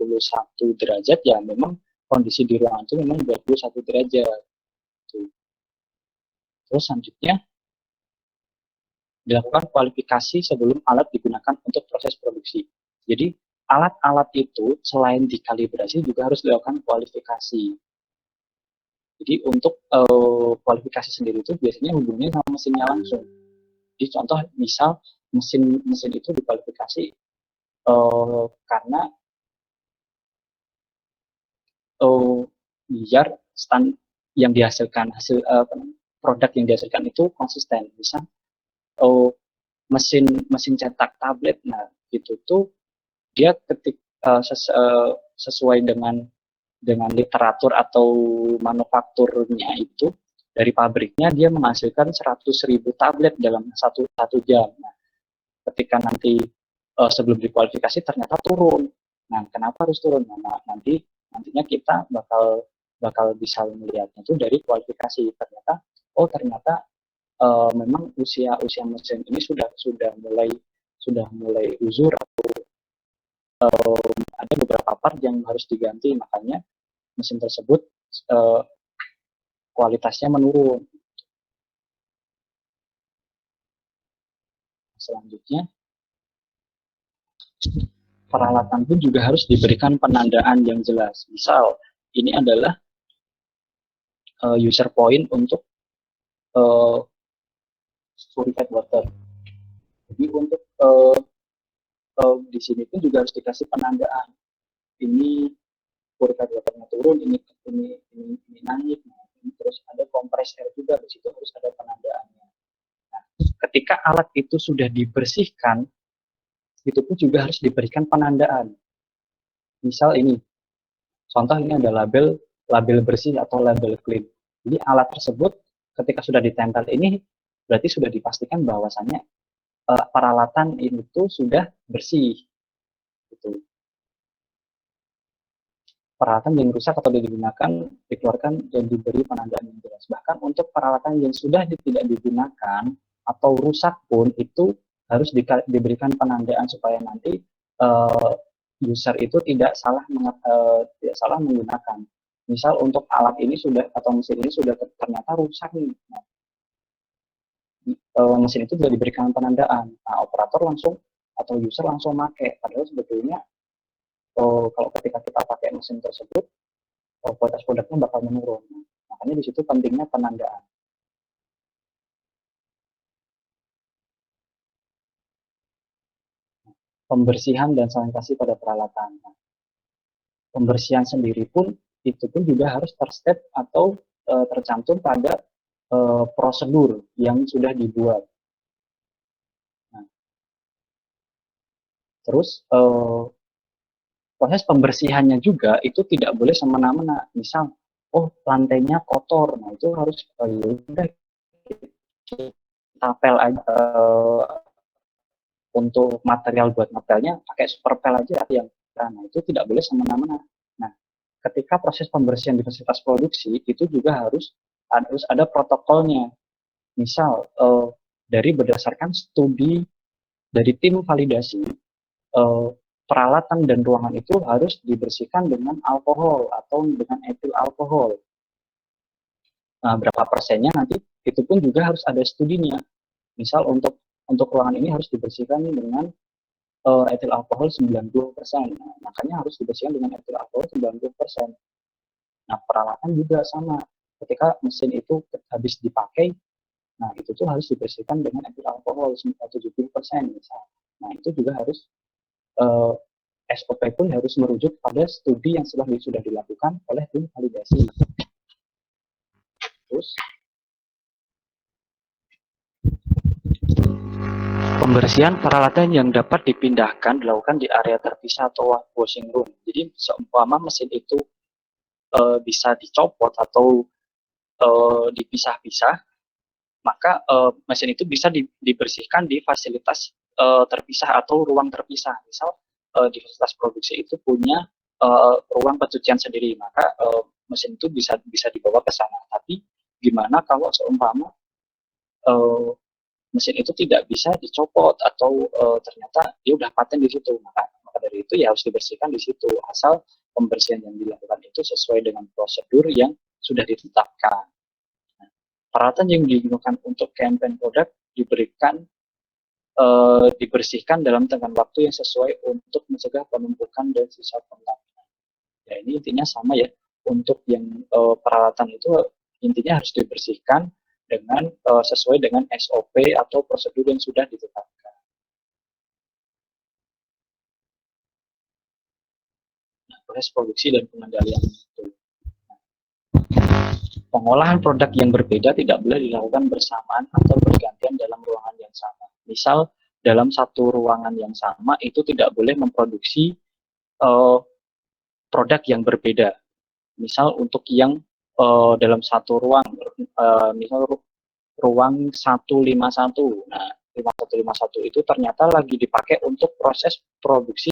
derajat, ya memang kondisi di ruangan itu memang 21 derajat. Terus selanjutnya dilakukan kualifikasi sebelum alat digunakan untuk proses produksi. Jadi alat-alat itu selain dikalibrasi juga harus dilakukan kualifikasi. Jadi untuk kualifikasi sendiri itu biasanya hubungannya sama mesinnya langsung. Jadi contoh misal mesin itu dikualifikasi karena biar yang dihasilkan produk yang dihasilkan itu konsisten. Misal mesin cetak tablet, nah itu tuh dia sesuai dengan literatur atau manufakturnya itu, dari pabriknya dia menghasilkan 100.000 tablet dalam satu jam. Nah, ketika nanti sebelum dikualifikasi ternyata turun. Nah, kenapa harus turun? Nah, nantinya kita bakal bisa melihatnya itu dari kualifikasi. Ternyata memang usia mesin ini sudah mulai uzur, atau ada beberapa part yang harus diganti, makanya mesin tersebut kualitasnya menurun. Selanjutnya, peralatan pun juga harus diberikan penandaan yang jelas. Misal, ini adalah user point untuk purified water. Jadi untuk di sini pun juga harus dikasih penandaan. Ini purified waternya turun, ini naik. Nah, terus ada kompres air juga, di situ harus ada penandaannya. Nah, ketika alat itu sudah dibersihkan, itu pun juga harus diberikan penandaan. Misal ini, contoh ini ada label bersih atau label clean. Jadi alat tersebut ketika sudah ditempel ini berarti sudah dipastikan bahwasannya peralatan itu sudah bersih. Gitu. Peralatan yang rusak atau digunakan dikeluarkan dan diberi penandaan yang jelas. Bahkan untuk peralatan yang sudah tidak digunakan atau rusak pun itu harus diberikan penandaan supaya nanti user itu tidak salah menggunakan. Misal untuk alat ini atau mesin ini sudah ternyata rusak nih. Nah, mesin itu sudah diberikan penandaan. Nah, operator langsung atau user langsung pakai. Padahal sebetulnya kalau ketika kita pakai mesin tersebut, kualitas produknya bakal menurun. Makanya di situ pentingnya penandaan. Pembersihan dan sanitasi pada peralatan. Pembersihan sendiri pun itu pun juga harus terstep atau tercantum pada prosedur yang sudah dibuat. Nah, terus proses pembersihannya juga itu tidak boleh semena-mena. Misal, lantainya kotor, nah itu harus kita pel aja. Untuk material buat ngepelnya pakai super pel aja yang nah itu tidak boleh semena-mena. Nah, ketika proses pembersihan di fasilitas produksi itu juga harus ada protokolnya. Misal dari berdasarkan studi dari tim validasi, peralatan dan ruangan itu harus dibersihkan dengan alkohol atau dengan etil alkohol. Nah, berapa persennya nanti itu pun juga harus ada studinya. Misal untuk ruangan ini harus dibersihkan dengan etil alkohol 90%. Nah, makanya harus dibersihkan dengan etil alkohol 90%. Nah, peralatan juga sama. Ketika mesin itu habis dipakai, nah itu tuh harus dibersihkan dengan etil alkohol 70% misal. Nah, itu juga harus SOP pun harus merujuk pada studi yang sudah dilakukan oleh tim validasi. Terus pembersihan peralatan yang dapat dipindahkan dilakukan di area terpisah atau washing room. Jadi seumpama mesin itu bisa dicopot atau dipisah-pisah, maka mesin itu bisa dibersihkan di fasilitas terpisah atau ruang terpisah. Misal di fasilitas produksi itu punya ruang pencucian sendiri, maka mesin itu bisa bisa dibawa ke sana. Tapi gimana kalau seumpama uh, mesin itu tidak bisa dicopot atau ternyata dia udah paten di situ, maka dari itu ya harus dibersihkan di situ, asal pembersihan yang dilakukan itu sesuai dengan prosedur yang sudah ditetapkan. Nah, peralatan yang digunakan untuk campaign product dibersihkan dalam tenggang waktu yang sesuai untuk mencegah penumpukan dan sisa kontaminan. Ya, ini intinya sama ya, untuk yang peralatan itu intinya harus dibersihkan dengan sesuai dengan SOP atau prosedur yang sudah ditetapkan. Nah, proses produksi dan pengendalian itu. Pengolahan produk yang berbeda tidak boleh dilakukan bersamaan atau bergantian dalam ruangan yang sama. Misal dalam satu ruangan yang sama itu tidak boleh memproduksi produk yang berbeda. Misal untuk yang dalam satu ruang, misal ruang 151. Nah, 5151 itu ternyata lagi dipakai untuk proses produksi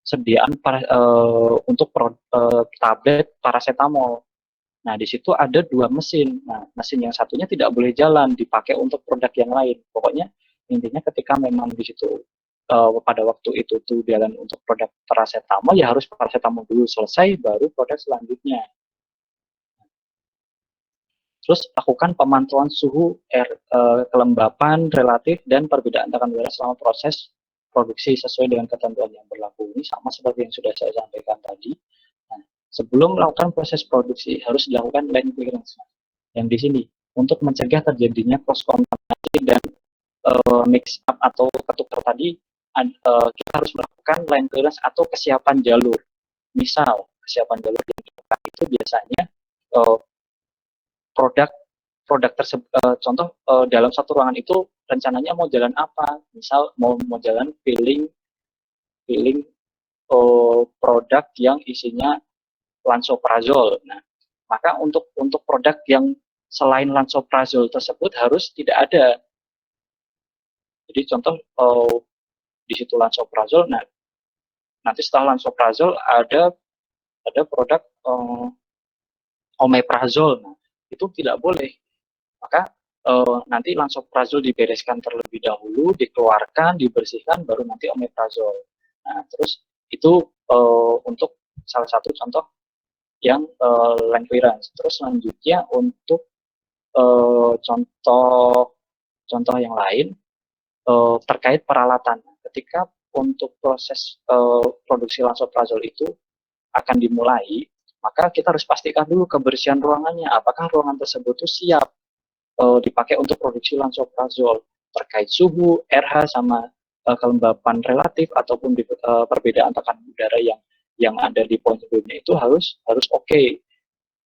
sediaan untuk tablet paracetamol. Nah, di situ ada dua mesin. Nah, mesin yang satunya tidak boleh jalan, dipakai untuk produk yang lain. Pokoknya intinya ketika memang di situ pada waktu itu tuh jalan untuk produk paracetamol, ya harus paracetamol dulu selesai, baru produk selanjutnya. Terus lakukan pemantauan suhu kelembapan relatif dan perbedaan tekanan udara selama proses produksi sesuai dengan ketentuan yang berlaku. Ini sama seperti yang sudah saya sampaikan tadi. Nah, sebelum melakukan proses produksi harus dilakukan line clearance. Yang di sini untuk mencegah terjadinya cross contaminasi dan mix up atau ketukar tadi, kita harus melakukan line clearance atau kesiapan jalur. Misal kesiapan jalur itu biasanya produk produk tersebut, contoh dalam satu ruangan itu rencananya mau jalan apa, misal mau jalan filling filling produk yang isinya lansoprazol. Nah, maka untuk produk yang selain lansoprazol tersebut harus tidak ada. Jadi contoh di situ lansoprazol, nah nanti setelah lansoprazol ada produk omeprazol. Nah, itu tidak boleh. Maka nanti lansoprazol dibereskan terlebih dahulu, dikeluarkan, dibersihkan, baru nanti omeprazol. Nah, terus itu untuk salah satu contoh yang line clearance. Terus selanjutnya untuk contoh yang lain terkait peralatan. Ketika untuk proses produksi lansoprazol itu akan dimulai, maka kita harus pastikan dulu kebersihan ruangannya. Apakah ruangan tersebut itu siap dipakai untuk produksi lansoprazol, terkait suhu, RH, sama kelembapan relatif ataupun perbedaan tekanan udara yang ada di poin sebelumnya itu harus oke.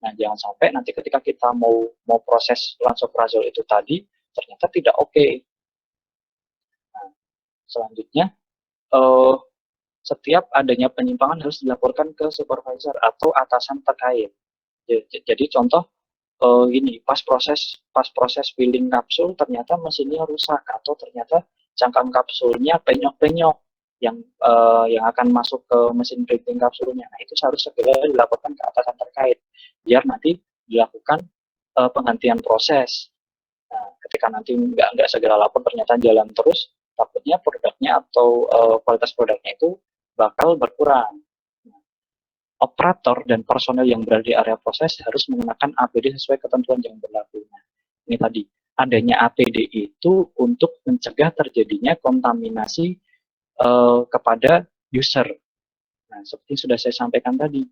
Nah, jangan sampai nanti ketika kita mau proses lansoprazol itu tadi ternyata tidak oke. Nah, selanjutnya setiap adanya penyimpangan harus dilaporkan ke supervisor atau atasan terkait. Jadi contoh gini, pas proses filling kapsul ternyata mesinnya rusak atau ternyata cangkang kapsulnya penyok-penyok yang akan masuk ke mesin printing kapsulnya. Nah, itu harus segera dilaporkan ke atasan terkait biar nanti dilakukan penggantian proses. Nah, ketika nanti nggak segera lapor ternyata jalan terus, takutnya produknya atau kualitas produknya itu bakal berkurang. Operator dan personel yang berada di area proses harus menggunakan APD sesuai ketentuan yang berlaku. Nah, ini tadi, adanya APD itu untuk mencegah terjadinya kontaminasi kepada user. Nah, seperti yang sudah saya sampaikan tadi,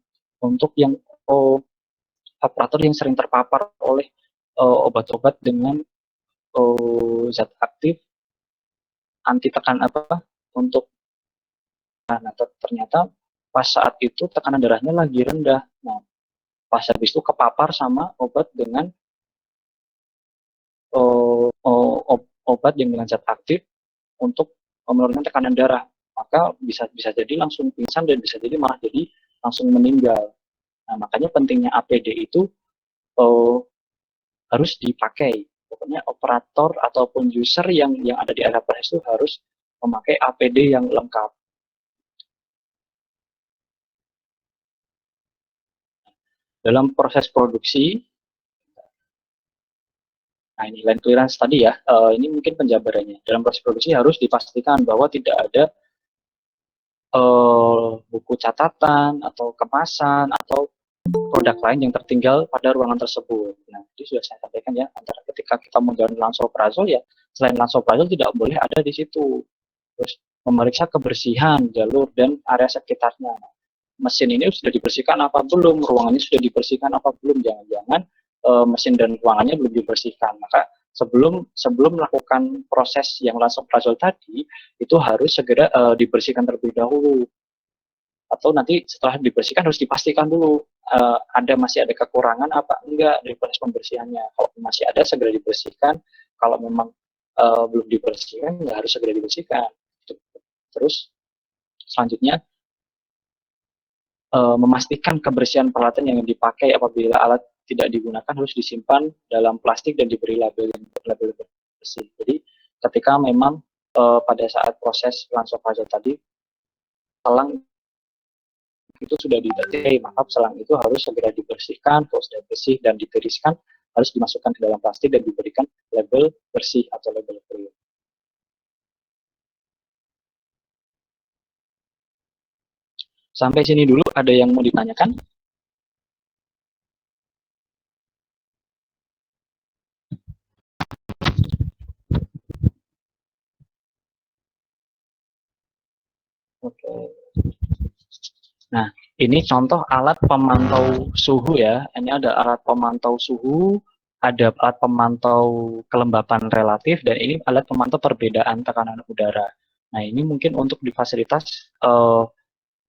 untuk yang operator yang sering terpapar oleh obat-obat dengan zat aktif anti tekan untuk ternyata pas saat itu tekanan darahnya lagi rendah. Nah, pas habis itu kepapar sama obat dengan obat yang dengan zat aktif untuk menurunkan tekanan darah, maka bisa jadi langsung pingsan dan bisa jadi malah jadi langsung meninggal. Nah, makanya pentingnya APD itu harus dipakai Pokoknya operator ataupun user yang ada di area proses itu harus memakai APD yang lengkap. Dalam proses produksi, nah ini line clearance tadi ya, ini mungkin penjabarannya. Dalam proses produksi harus dipastikan bahwa tidak ada buku catatan atau kemasan atau produk lain yang tertinggal pada ruangan tersebut. Nah, itu sudah saya sampaikan ya, antara ketika kita menggunakan lansoprazol ya, selain lansoprazol tidak boleh ada di situ. Terus memeriksa kebersihan jalur dan area sekitarnya. Mesin ini sudah dibersihkan apa belum, ruangannya sudah dibersihkan apa belum, jangan-jangan mesin dan ruangannya belum dibersihkan. Maka sebelum melakukan proses yang lansoprazol tadi, itu harus segera dibersihkan terlebih dahulu. Atau nanti setelah dibersihkan harus dipastikan dulu masih ada kekurangan apa enggak dari proses pembersihannya. Kalau masih ada segera dibersihkan, kalau memang belum dibersihkan ya harus segera dibersihkan. Terus selanjutnya memastikan kebersihan peralatan yang dipakai. Apabila alat tidak digunakan harus disimpan dalam plastik dan diberi label bersih. Jadi ketika memang pada saat proses lansoprazol tadi selang itu sudah dideteksi, maka selang itu harus segera dibersihkan. Kalau sudah bersih dan ditiriskan, harus dimasukkan ke dalam plastik dan diberikan label bersih atau label clear. Sampai sini dulu, ada yang mau ditanyakan? Oke. Nah, ini contoh alat pemantau suhu ya. Ini ada alat pemantau suhu, ada alat pemantau kelembapan relatif, dan ini alat pemantau perbedaan tekanan udara. Nah, ini mungkin untuk di fasilitas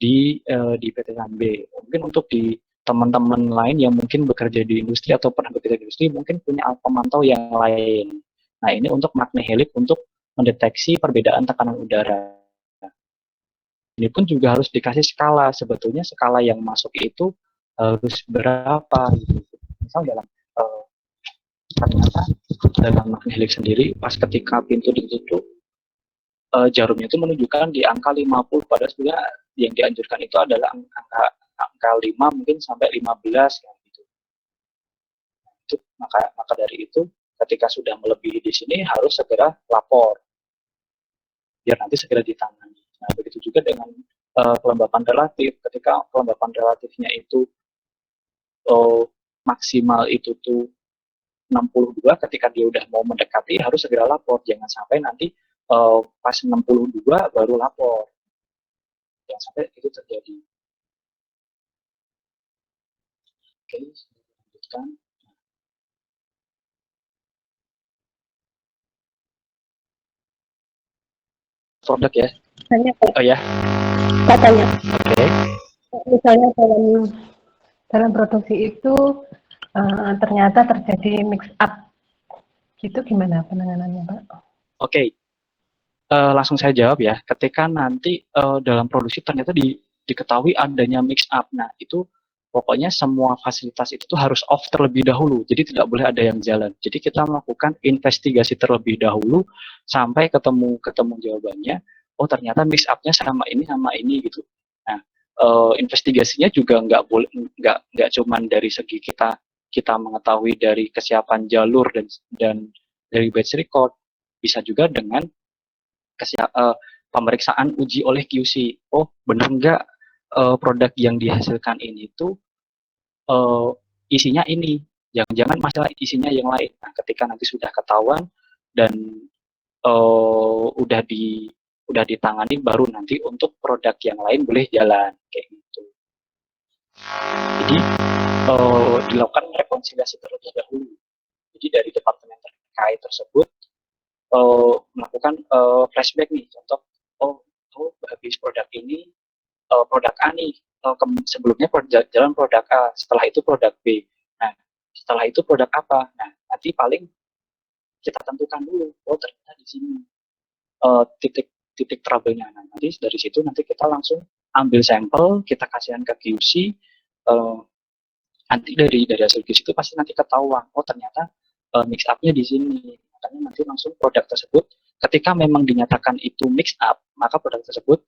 di PT SAMB. Mungkin untuk di teman-teman lain yang mungkin bekerja di industri atau pernah bekerja di industri, mungkin punya alat pemantau yang lain. Nah, ini untuk magnehelix untuk mendeteksi perbedaan tekanan udara. Ini pun juga harus dikasih skala. Sebetulnya skala yang masuk itu harus berapa gitu. Misal ternyata dalam magnehelix sendiri pas ketika pintu ditutup jarumnya itu menunjukkan di angka 50, padahal sebenarnya yang dianjurkan itu adalah angka 5 mungkin sampai 15 kan gitu. Itu maka dari itu ketika sudah melebihi di sini harus segera lapor biar nanti segera ditangani. Nah, begitu juga dengan kelembapan relatif. Ketika kelembapan relatifnya itu maksimal itu tuh 62, ketika dia udah mau mendekati harus segera lapor. Jangan sampai nanti pas 62 baru lapor. Jangan sampai itu terjadi. Oke, lanjutkan. Produk ya. Tanya, Oh ya. katanya. Oke. Misalnya dalam produksi itu ternyata terjadi mix up, gitu gimana penanganannya, Pak? Oke. Langsung saya jawab ya. Ketika nanti dalam produksi ternyata diketahui adanya mix up, nah itu pokoknya semua fasilitas itu tuh harus off terlebih dahulu. Jadi tidak boleh ada yang jalan. Jadi kita melakukan investigasi terlebih dahulu sampai ketemu jawabannya. Oh ternyata mix up-nya sama ini gitu. Nah investigasinya juga nggak cuman dari segi kita mengetahui dari kesiapan jalur dan dari batch record, bisa juga dengan pemeriksaan uji oleh QC. Oh, benar nggak produk yang dihasilkan ini tuh isinya ini? Jangan-jangan masalah isinya yang lain. Nah, ketika nanti sudah ketahuan dan udah ditangani, baru nanti untuk produk yang lain boleh jalan kayak gitu. Jadi dilakukan rekonsiliasi terlebih dahulu. Jadi dari departemen terkait tersebut melakukan flashback nih, contoh habis produk ini produk A nih, sebelumnya jalan produk A, setelah itu produk B. Nah, setelah itu produk apa? Nah, nanti paling kita tentukan dulu, oh ternyata di sini titik trouble-nya. Nah, nanti dari situ nanti kita langsung ambil sampel, kita kasihkan ke QC, nanti dari hasil QC itu pasti nanti ketahuan, oh ternyata mix up-nya di sini. Makanya nanti langsung produk tersebut ketika memang dinyatakan itu mix up, maka produk tersebut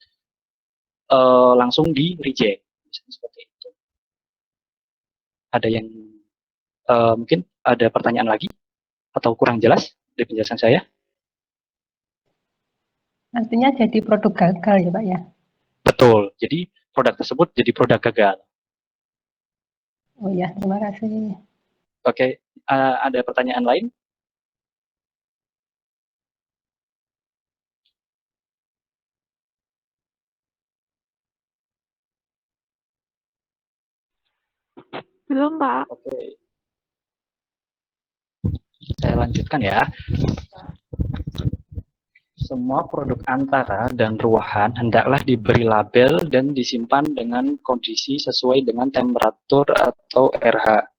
langsung di reject. Misalnya seperti itu. Ada yang mungkin ada pertanyaan lagi atau kurang jelas dari penjelasan saya? Artinya jadi produk gagal ya Pak ya? Betul. Jadi produk tersebut jadi produk gagal. Oh ya, terima kasih. Oke, ada pertanyaan lain? Belum, Pak. Oke, saya lanjutkan ya. Semua produk antara dan ruahan hendaklah diberi label dan disimpan dengan kondisi sesuai dengan temperatur atau RH.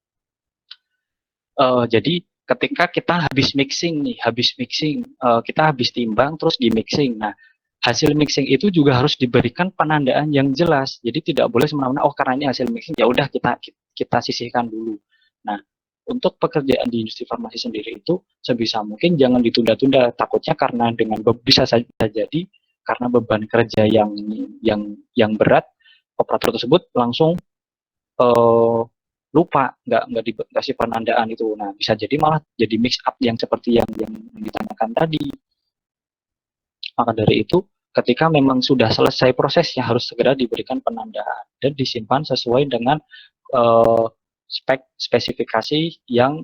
Jadi ketika kita habis mixing, kita habis timbang terus di mixing. Nah, hasil mixing itu juga harus diberikan penandaan yang jelas. Jadi tidak boleh semena-mena, oh karena ini hasil mixing ya udah kita sisihkan dulu. Nah, untuk pekerjaan di industri farmasi sendiri itu sebisa mungkin jangan ditunda-tunda. Takutnya karena bisa saja jadi karena beban kerja yang berat, operator tersebut langsung lupa nggak dikasih penandaan itu. Nah, bisa jadi malah jadi mix up yang seperti yang ditanyakan tadi. Maka dari itu, ketika memang sudah selesai prosesnya harus segera diberikan penandaan dan disimpan sesuai dengan spesifikasi yang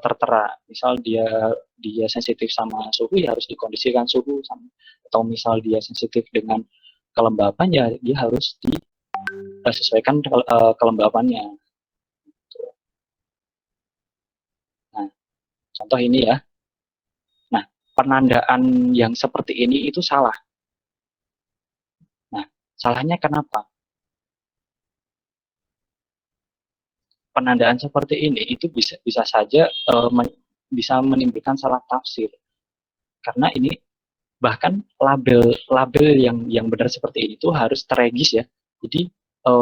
tertera. Misal dia sensitif sama suhu ya harus dikondisikan suhu atau misal dia sensitif dengan kelembapan ya dia harus disesuaikan kelembapannya. Nah, contoh ini ya. Nah, penandaan yang seperti ini itu salah. Nah, salahnya kenapa? Penandaan seperti ini itu bisa saja bisa menimbulkan salah tafsir. Karena ini bahkan label yang benar seperti ini itu harus terregis ya. Jadi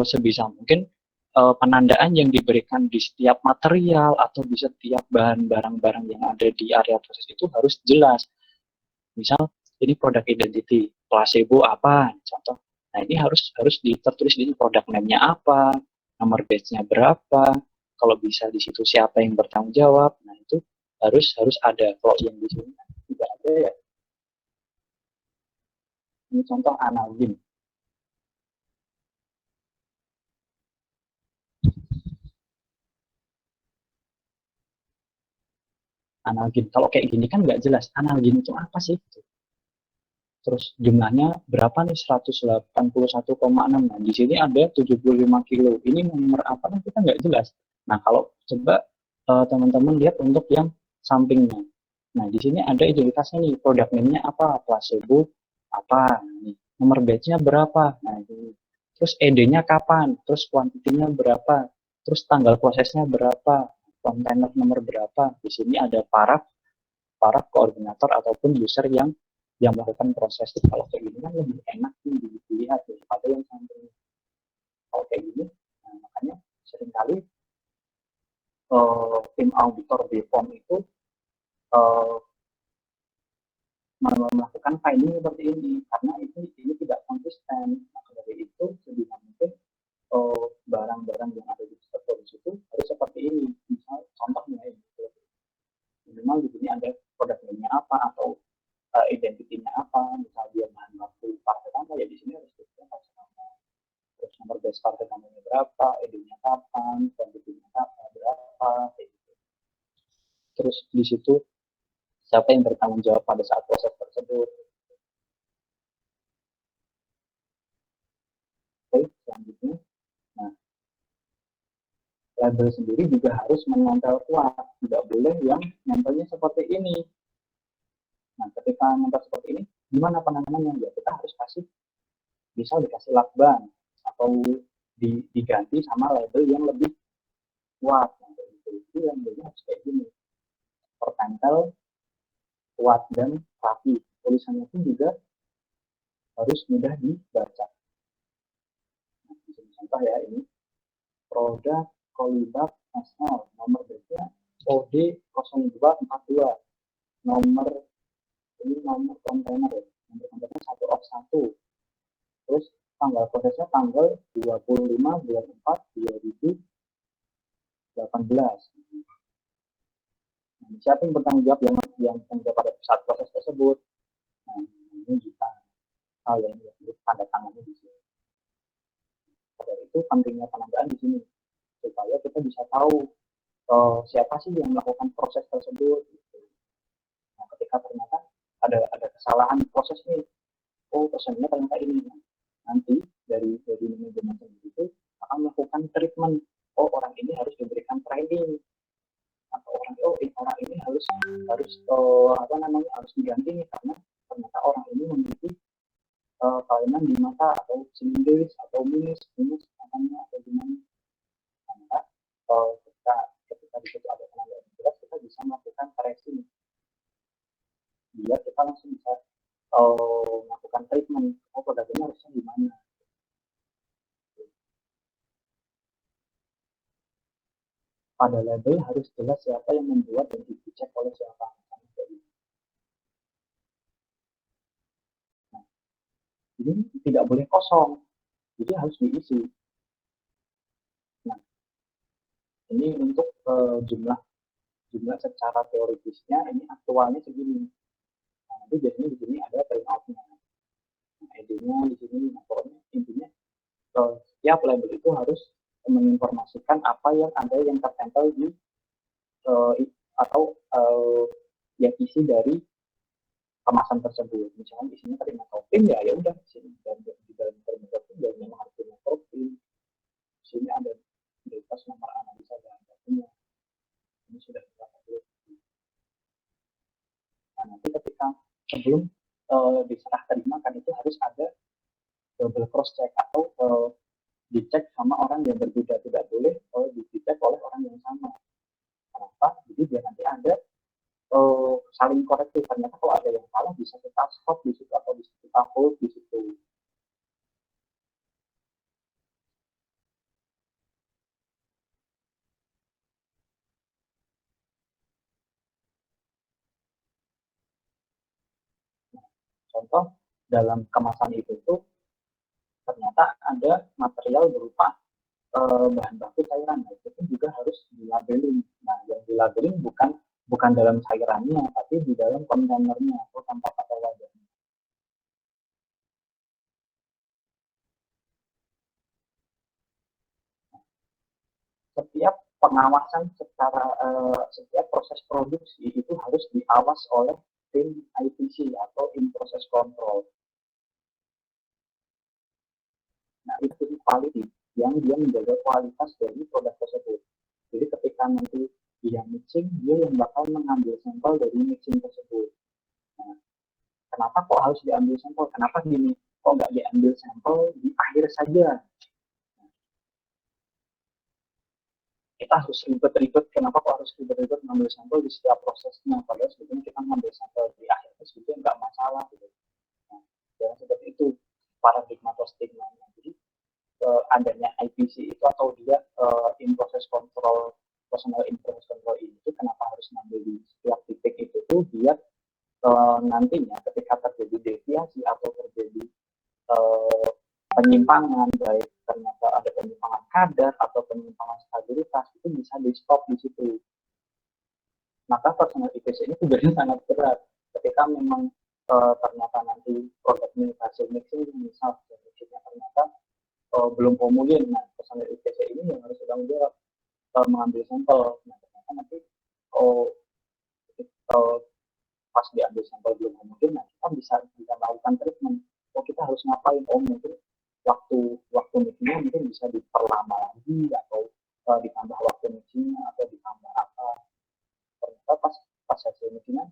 sebisa mungkin penandaan yang diberikan di setiap material atau di setiap bahan barang-barang yang ada di area proses itu harus jelas. Misal ini produk identity, placebo apa, contoh. Nah ini harus tertulis di produk name-nya apa, nomor batch-nya berapa, kalau bisa di situ siapa yang bertanggung jawab. Nah itu harus ada. Kalau yang di sini tidak ada ya. Ini contoh analgin. Analgin. Kalau kayak gini kan nggak jelas. Analgin itu apa sih? Terus jumlahnya berapa nih? 181,6. Nah, di sini ada 75 kilo. Ini nomor apa nih? Kita nggak jelas. Nah, kalau coba teman-teman lihat untuk yang sampingnya. Nah, di sini ada identitasnya nih. Produk name-nya apa? Placebo apa? Nih, nomor batch-nya berapa? Nah, ini. Terus ED-nya kapan? Terus kuantitinya berapa? Terus tanggal prosesnya berapa? Kontainer nomor berapa? Di sini ada para koordinator ataupun user yang melakukan proses. Kalau kayak gini kan lebih enak nih dilihat daripada yang samping. Kalau kayak gini, nah, makanya seringkali tim auditor BPOM itu uh, melakukan finding seperti ini karena ini tidak konsisten. Maka dari itu sebisa mungkin barang-barang yang ada di produksi itu harus seperti ini. Misal contohnya ini, minimal di sini ada produk name apa atau identitinya apa, misal dia bahan baku partai apa ya di sini harus disebutkan sama. Terus nomor base partai namanya berapa, ID-nya kapan, kuantitinya kapan, berapa, kayak gitu. Terus di situ siapa yang bertanggung jawab pada saat proses tersebut. Oke, selanjutnya, nah label sendiri juga harus menempel kuat, tidak boleh yang nempelnya seperti ini. Nah, ketika nempel seperti ini, gimana penanganannya? Ya kita harus kasih, misal dikasih lakban atau diganti sama label yang lebih kuat. Nah, itu yang harus kayak gini, tertempel, kuat dan rapi. Tulisannya pun juga harus mudah dibaca. Nah, contoh ya ini produk Kolibak SL nomor batch-nya OD 0242, nomor kontainer ya, nomor kontainer 1 terus tanggal prosesnya tanggal 25 bulan 4 2018. Nah, siapa yang bertanggung jawab yang bertanggung pada saat proses tersebut? Nah, ini kita yang tanda tangannya di sini. Pada itu pentingnya penandaan di sini supaya kita bisa tahu siapa sih yang melakukan proses tersebut. Gitu. Nah, ketika ternyata ada kesalahan proses nih, personilnya ternyata ini. Nanti dari manajemen itu akan melakukan treatment. Orang ini harus diberikan training, atau orang ini harus harus diganti nih karena ternyata orang ini memiliki kelainan di mata atau sinus atau minus namanya atau gimana. Maka ketika di situ ada penandaan jelas, kita bisa melakukan koreksi biar kita langsung bisa melakukan treatment. Produknya harusnya gimana. Pada label harus jelas siapa yang membuat dan dicek oleh siapa. Nah, ini tidak boleh kosong, jadi harus diisi. Nah, ini untuk jumlah secara teoritisnya ini aktualnya segini. Nah, nanti biasanya di sini ada printout-nya. Nah, ID-nya di sini, pokoknya intinya setiap label itu harus menginformasikan apa yang ada yang tertempel di atau yang isi dari kemasan tersebut. Misalnya isinya terima topping ya udah di sini, dan di dalam terima topping ya memang harus terima topping. Di sini ada bebas nomor analisa dan bakunya. Ini sudah kita lihat. Nah, nanti ketika sebelum diserah terima kan itu harus ada double cross check atau dicek sama orang yang berbeda, tidak boleh dicek oleh orang yang sama. Kenapa? Jadi biar nanti ada saling korektif. Ternyata kalau ada yang salah bisa kita stop di situ atau bisa kita hold di situ. Nah, contoh dalam kemasan itu tuh ternyata ada material berupa bahan baku cairan, itu juga harus dilabelin. Nah, yang dilabelin bukan dalam cairannya, tapi di dalam kontainernya atau tempat atau wadahnya. Setiap pengawasan setiap proses produksi itu harus diawas oleh tim IPC atau in process control. Nah, itu quality yang dia menjaga kualitas dari produk tersebut. Jadi ketika nanti dia mixing, dia yang bakal mengambil sampel dari mixing tersebut. Nah, kenapa kok harus diambil sampel? Kenapa gini? Kok nggak diambil sampel di akhir saja? Kita harus ribet-ribet. Kenapa kok harus ribet-ribet mengambil sampel di setiap prosesnya? Padahal sebetulnya kita mengambil sampel di akhirnya sebetulnya nggak masalah. Gitu. Nah, jangan seperti itu paradigma atau stigma-nya. Jadi adanya IPC itu atau dia in process control, personal in process control itu kenapa harus mengambil di setiap titik itu tuh biar nantinya ketika terjadi deviasi atau terjadi penyimpangan, baik ternyata ada penyimpangan kadar atau penyimpangan stabilitas, itu bisa di stop di situ. Maka personal IPC ini tugasnya sangat berat ketika memang ternyata nanti produk ini hasil mixing misal mixingnya ternyata belum homogen. Nah, personal IPC ini yang harus bertanggung jawab mengambil sampel. Nah, ternyata nanti pas diambil sampel belum homogen, nah kita bisa melakukan treatment. Kita harus ngapain? Mungkin waktu mixingnya mungkin bisa diperlama lagi atau ditambah waktu mixingnya atau ditambah apa. Ternyata pas hasil mixingnya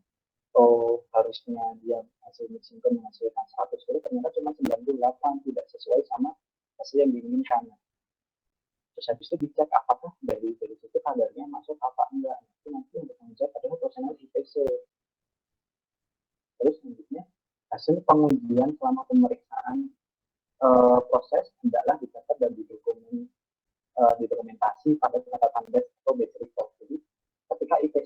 harusnya dia hasil mixing itu menghasilkan 100 kilo, ternyata cuma 98, tidak sesuai sama hasil yang diinginkan. Terus habis itu dicek apakah dari situ kadarnya masuk apa enggak. Itu nanti yang bertanggung jawab adalah personal IPC. Terus selanjutnya hasil pengujian selama pemeriksaan proses hendaklah dicatat dan didokumentasi pada catatan batch atau batch report. Jadi ketika IPC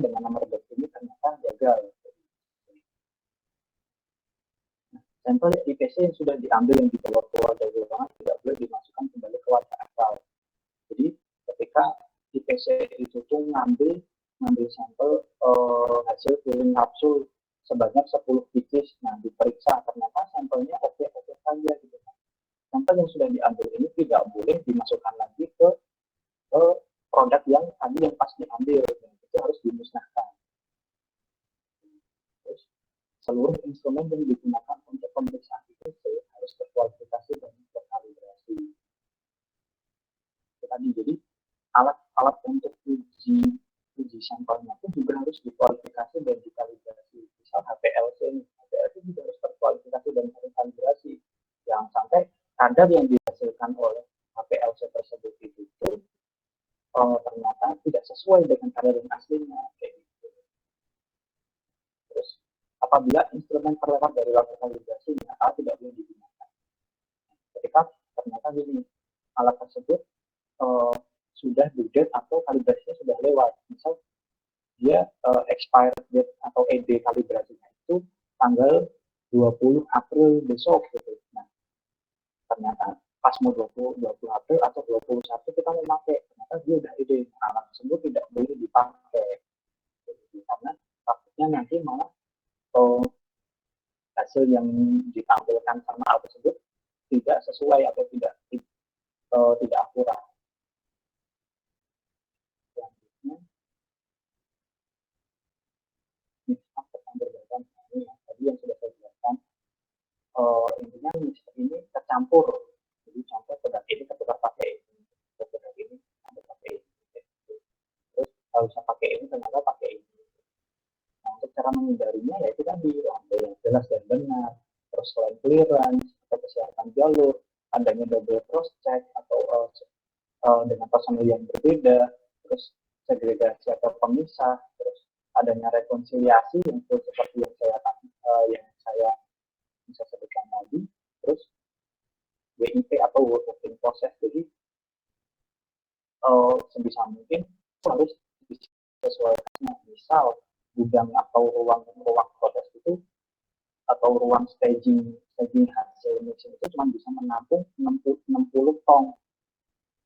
dengan nomor bed ini ternyata gagal. Sampel IPC yang sudah diambil yang dibawa keluar dari ruangan tidak boleh dimasukkan kembali ke wadah asal. Jadi ketika IPC itu tuh ngambil sampel hasil filling kapsul sebanyak 10 biji, nah diperiksa ternyata sampelnya oke-oke saja gitu. Sampel yang sudah diambil ini tidak boleh dimasukkan lagi ke produk yang tadi yang pas diambil, dan itu harus dimusnahkan. Terus seluruh instrumen yang digunakan untuk pemeriksaan IPC harus terkualifikasi dan terkalibrasi. Tadi jadi alat-alat untuk uji sampelnya itu juga harus dikualifikasi dan dikalibrasi. Misal HPLC juga harus terkualifikasi dan terkalibrasi. Jangan sampai kadar yang dihasilkan oleh HPLC tersebut itu ternyata tidak sesuai dengan kadar yang aslinya. Kayak gitu. Terus apabila instrumen terlewat dari waktu kalibrasi, maka tidak boleh digunakan. Ketika ternyata gini, alat tersebut sudah due date atau kalibrasinya sudah lewat. Misal dia expired date atau ED kalibrasinya itu tanggal 20 April besok gitu. Nah, ternyata pas mau 20 April atau 21 kita mau pakai, ternyata dia udah ED. Alat tersebut tidak boleh dipakai. Karena takutnya nanti malah hasil yang ditampilkan sama alat tersebut tidak sesuai atau tidak akurat. Selanjutnya, tadi yang sudah saya jelaskan, intinya mixer ini tercampur, jadi contoh produk ini ketukar pakai ini, produk ini campur pakai ini, terus kalau bisa pakai ini ternyata pakai ini. Nah, untuk cara menghindarinya ya itu tadi lantai yang jelas dan benar, terus selain clearance atau kesiapan jalur, adanya double cross check atau dengan personil yang berbeda, terus segregasi atau pemisah, terus adanya rekonsiliasi untuk seperti yang saya bisa sebutkan tadi, terus WIP atau working process. Jadi sebisa mungkin harus disesuaikan. Misal gudang atau ruang proses itu atau ruang staging hasil mixing itu cuma bisa menampung 60 ton.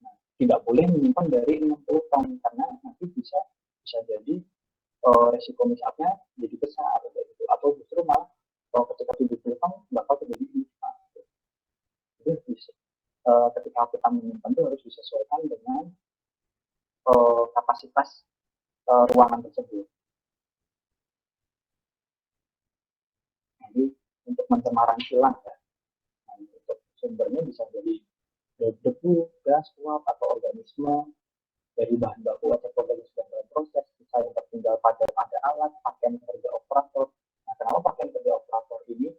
Nah, tidak boleh menyimpan dari 60 ton karena nanti bisa jadi resiko misapnya jadi besar atau justru malah ketika 70 ton bakal terjadi misap. Jadi ketika kita menyimpan itu harus disesuaikan dengan kapasitas ruangan tersebut. Jadi untuk pencemaran kilang ya, nah, untuk sumbernya bisa jadi debu, gas, uap atau organisme dari bahan baku atau produk yang sudah dalam proses, bisa yang tertinggal pada alat, pakaian kerja operator. Nah, kenapa pakaian kerja operator ini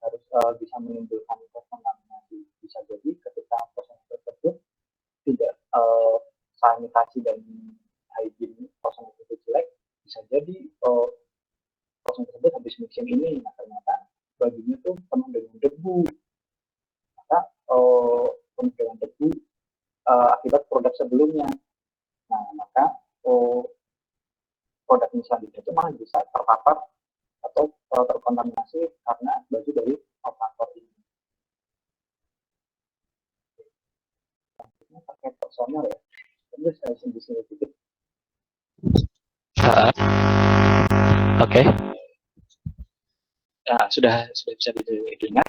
harus bisa menimbulkan kontaminasi? Bisa jadi ketika proses tersebut tidak sanitasi dan hygiene proses tersebut jelek, bisa jadi proses tersebut habis mixing ini, nah ternyata bajunya tuh penuh dengan debu, maka penuh dengan debu akibat produk sebelumnya. Nah, maka produk selanjutnya itu malah bisa terpapar atau terkontaminasi karena baju dari operator ini. Selanjutnya terkait personel ya, ini saya sendiri sedikit. Oke. Nah, sudah bisa didengar.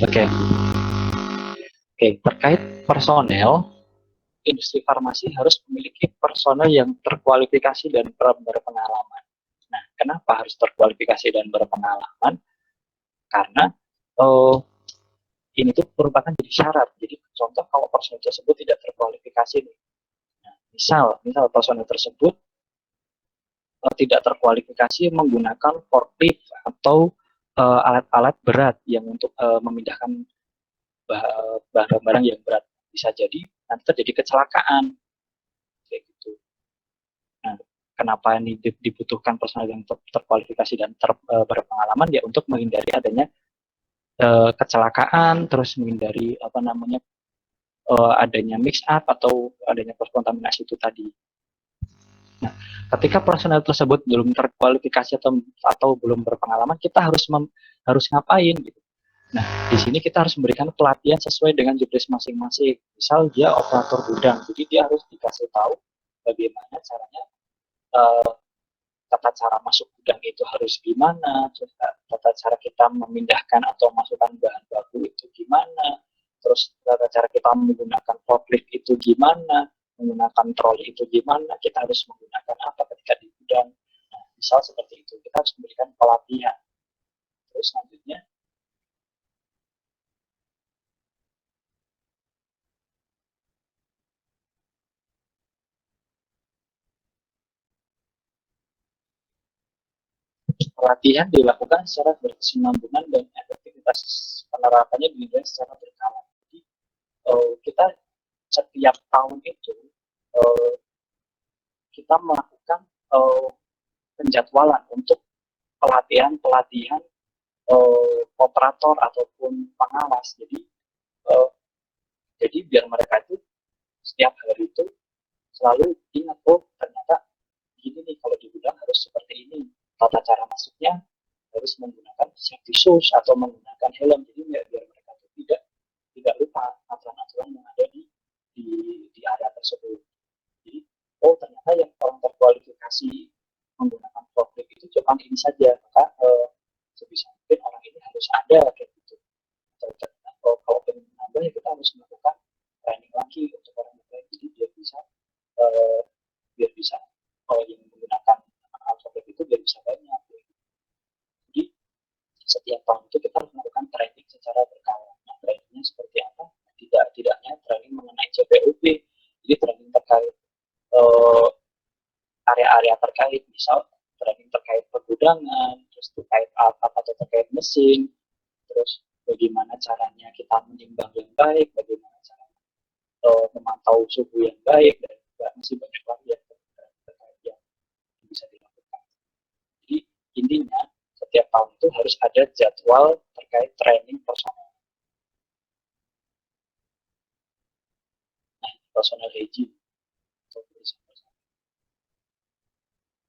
Oke, terkait personel, industri farmasi harus memiliki personel yang terkualifikasi dan berpengalaman. Nah, kenapa harus terkualifikasi dan berpengalaman? Karena ini tuh merupakan jadi syarat. Jadi contoh kalau personel tersebut tidak terkualifikasi, nah, misal personel tersebut tidak terkualifikasi menggunakan forklift atau alat-alat berat yang untuk memindahkan barang-barang yang berat, bisa jadi nanti terjadi kecelakaan kayak gitu. Nah, kenapa ini dibutuhkan personel yang terkualifikasi dan berpengalaman ya untuk menghindari adanya kecelakaan, terus menghindari adanya mix up atau adanya kontaminasi itu tadi. Nah, ketika personel tersebut belum terkualifikasi atau belum berpengalaman, kita harus ngapain gitu. Nah, di sini kita harus memberikan pelatihan sesuai dengan jobdesk masing-masing. Misal dia operator gudang, jadi dia harus dikasih tahu bagaimana caranya, tata cara masuk gudang itu harus gimana, terus tata cara kita memindahkan atau masukkan bahan baku itu gimana, terus tata cara kita menggunakan forklift itu gimana, menggunakan troli itu gimana, kita harus menggunakan apa ketika di gudang. Nah, misal seperti itu, kita harus memberikan pelatihan. Terus selanjutnya, pelatihan dilakukan secara berkesinambungan dan efektivitas penerapannya dinilai secara berkala. Jadi kita setiap tahun itu kita melakukan penjadwalan untuk pelatihan operator ataupun pengawas. Jadi biar mereka itu setiap hari itu selalu ingat, oh ternyata gini nih, kalau di gudang harus seperti ini, tata cara masuknya harus menggunakan safety shoes atau menggunakan helm. Jadi biar mereka itu tidak lupa aturan-aturan yang ada di area tersebut. Jadi oh ternyata yang orang terkualifikasi menggunakan forklift itu cuma ini saja, maka sebisa mungkin orang ini harus ada kayak gitu. Atau kalau ingin menambah, ya kita harus melakukan training lagi untuk orang lain, jadi biar bisa yang menggunakan forklift itu biar bisa banyak. Jadi setiap tahun itu kita harus melakukan training secara berkala. Nah, trainingnya seperti apa? Tidak hanya training mengenai CPUP, jadi training terkait area-area terkait, misal training terkait pergudangan, terus terkait alat atau terkait mesin, terus bagaimana caranya kita menimbang yang baik, bagaimana caranya memantau suhu yang baik, dan juga masih banyak lagi yang terkait yang bisa dilakukan. Jadi intinya setiap tahun itu harus ada jadwal terkait training personel. Nah, personel hygiene.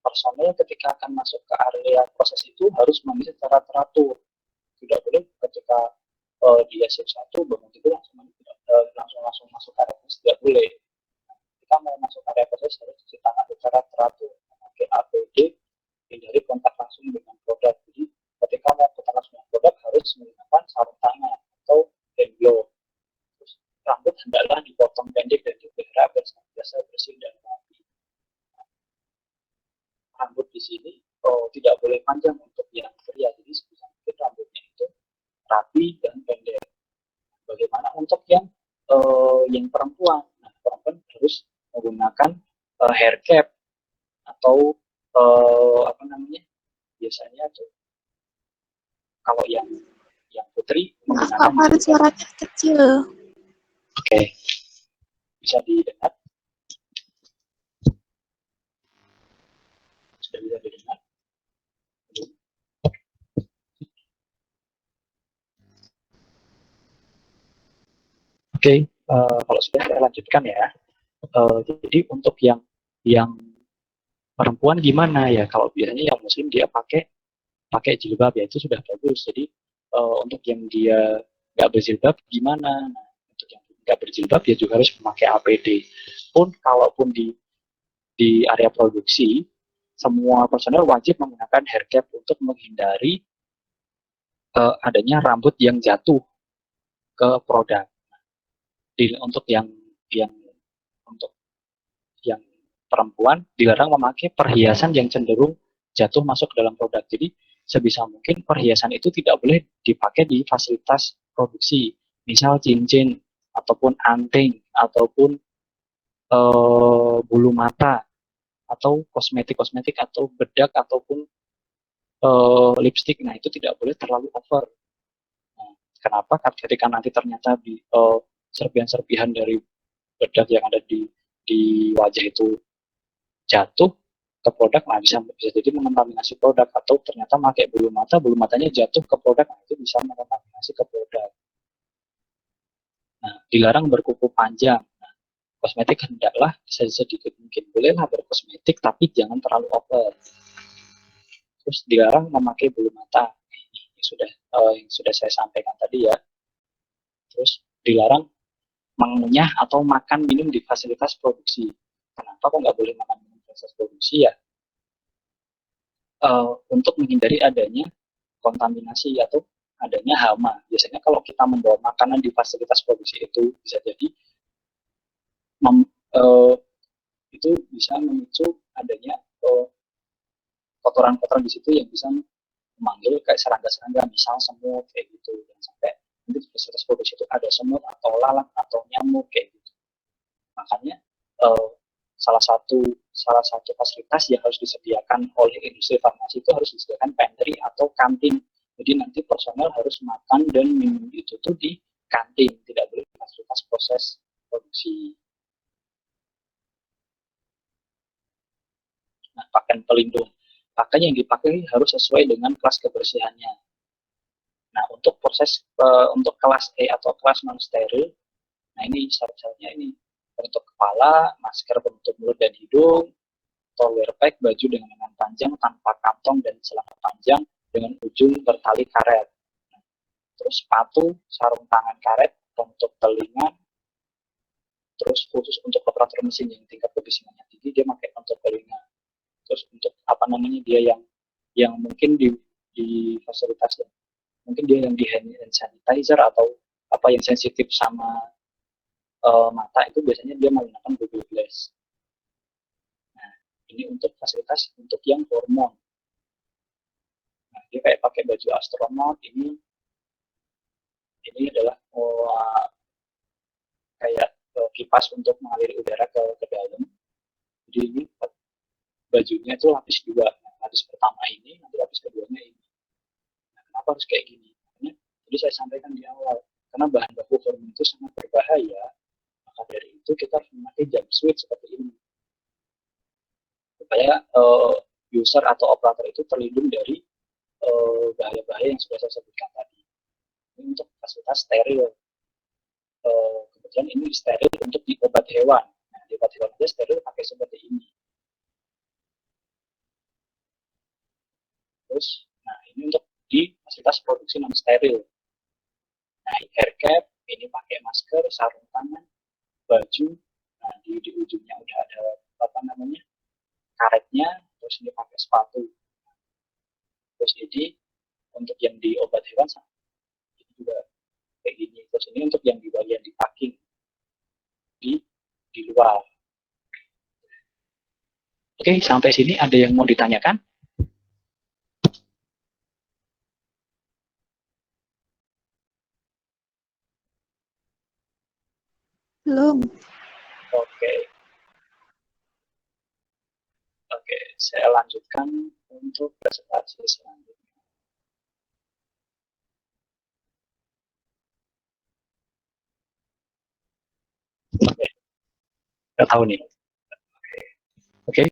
Personel ketika akan masuk ke area proses itu harus mandi secara teratur. Tidak boleh ketika dia shift 1 bangun tidur langsung masuk ke area proses, tidak boleh. Kita mau masuk ke area proses harus cuci tangan secara teratur, memakai APD, hindari kontak langsung dengan produk. Jadi ketika mau kontak langsung dengan produk harus menggunakan sarung tangan atau hand glove. Terus rambut hendaklah dipotong pendek dan dipelihara agar senantiasa bersih dan rapi. Rambut di sini tidak boleh panjang untuk yang pria, jadi sebisa mungkin rambutnya itu rapi dan pendek. Bagaimana untuk yang perempuan? Nah, perempuan harus menggunakan hair cap atau apa namanya? Biasanya tuh kalau yang putri menggunakan Suaranya kecil. Oke. Bisa didengar? Sudah bisa didengar? Oke, kalau sudah saya lanjutkan ya. Jadi untuk yang perempuan gimana ya? Kalau biasanya yang muslim dia pakai jilbab, ya itu sudah bagus. Jadi untuk yang dia nggak berjilbab gimana? Nah, untuk yang nggak berjilbab dia juga harus memakai APD. Kalaupun di area produksi semua personel wajib menggunakan hair cap untuk menghindari adanya rambut yang jatuh ke produk. Untuk yang perempuan dilarang memakai perhiasan yang cenderung jatuh masuk ke dalam produk. Jadi sebisa mungkin perhiasan itu tidak boleh dipakai di fasilitas produksi, misal cincin ataupun anting ataupun bulu mata atau kosmetik atau bedak ataupun lipstick. Nah, itu tidak boleh terlalu over. Nah, kenapa? Ketika nanti ternyata di serpihan-serpihan dari bedak yang ada di wajah itu jatuh ke produk, nah bisa jadi mengontaminasi produk. Atau ternyata pakai bulu matanya jatuh ke produk, nah itu bisa mengontaminasi ke produk. Nah, dilarang berkuku panjang. Nah, Kosmetik hendaklah sedikit mungkin, bolehlah berkosmetik tapi jangan terlalu over. Terus dilarang memakai bulu mata, ini yang sudah saya sampaikan tadi ya. Terus dilarang mengunyah atau makan minum di fasilitas produksi. Kenapa kok nggak boleh makan minum di fasilitas produksi ya? Untuk menghindari adanya kontaminasi atau adanya hama. Biasanya kalau kita membawa makanan di fasilitas produksi itu bisa jadi itu bisa memicu adanya kotoran-kotoran di situ yang bisa memanggil kayak serangga-serangga, misal semut kayak gitu. Jangan sampai nanti di fasilitas produksi itu ada semut atau lalat atau nyamuk kayak gitu. Makanya salah satu fasilitas yang harus disediakan oleh industri farmasi itu harus disediakan pantry atau kantin. Jadi nanti personel harus makan dan minum itu tuh di kantin, tidak boleh di fasilitas proses produksi. Nah, pakaian pelindung. Pakaian yang dipakai harus sesuai dengan kelas kebersihannya. Nah, untuk proses untuk kelas E atau kelas non steril, nah ini syarat-syaratnya ini: penutup kepala, masker penutup mulut dan hidung, wear pack, baju dengan lengan panjang tanpa kantong dan celana panjang dengan ujung bertali karet. Terus sepatu, sarung tangan karet, penutup telinga. Terus khusus untuk operator mesin yang tingkat kebisingannya tinggi, dia pakai penutup telinga. Terus untuk apa namanya, dia yang mungkin di fasilitas, mungkin dia yang di hand sanitizer atau apa yang sensitif sama mata, itu biasanya dia menggunakan Google Glass. Nah, ini untuk fasilitas untuk yang hormon. Nah, dia kayak pakai baju astronot. Ini adalah kayak kipas untuk mengalir udara ke dalam. Jadi ini bajunya itu lapis dua. Nah, lapis pertama ini, nanti lapis keduanya ini. Nah, kenapa harus kayak gini? Karena jadi saya sampaikan di awal, karena bahan baku hormon itu sangat berbahaya. Maka dari itu kita harus memakai jumpsuit seperti ini, supaya user atau operator itu terlindung dari bahaya-bahaya yang sudah saya sebutkan tadi. Ini untuk fasilitas steril. Kemudian ini steril untuk di obat hewan. Nah, di obat hewan aja steril pakai seperti ini. Terus, nah ini untuk di fasilitas produksi non steril. Nah, hair cap ini pakai masker, sarung tangan, baju. Nah, di ujungnya udah ada apa namanya, karetnya. Terus ini pakai sepatu. Terus ini untuk yang di obat hewan ini juga kayak gini. Terus ini untuk yang di bagian di packing di luar. Oke, sampai sini ada yang mau ditanyakan? Belum. Oke. Oke, saya lanjutkan untuk presentasi selanjutnya. Oke, kita tahu nih. Oke,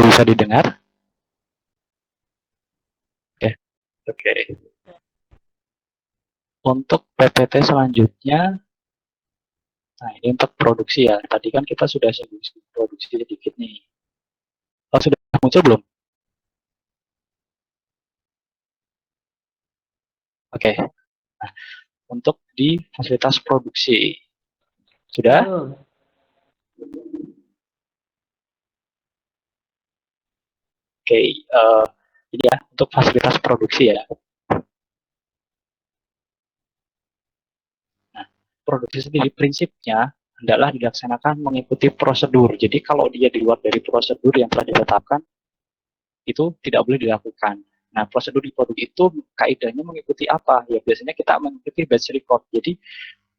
bisa didengar? Oke. Untuk PPT selanjutnya, nah ini untuk produksi ya. Tadi kan kita sudah produksi sedikit nih. Sudah muncul belum? Oke. Nah, untuk di fasilitas produksi sudah? Oke, ini ya untuk fasilitas produksi ya. Nah, produksi sendiri prinsipnya hendaklah dilaksanakan mengikuti prosedur. Jadi kalau dia di luar dari prosedur yang telah ditetapkan, itu tidak boleh dilakukan. Nah, prosedur di produk itu kaidahnya mengikuti apa? Ya biasanya kita mengikuti batch record. Jadi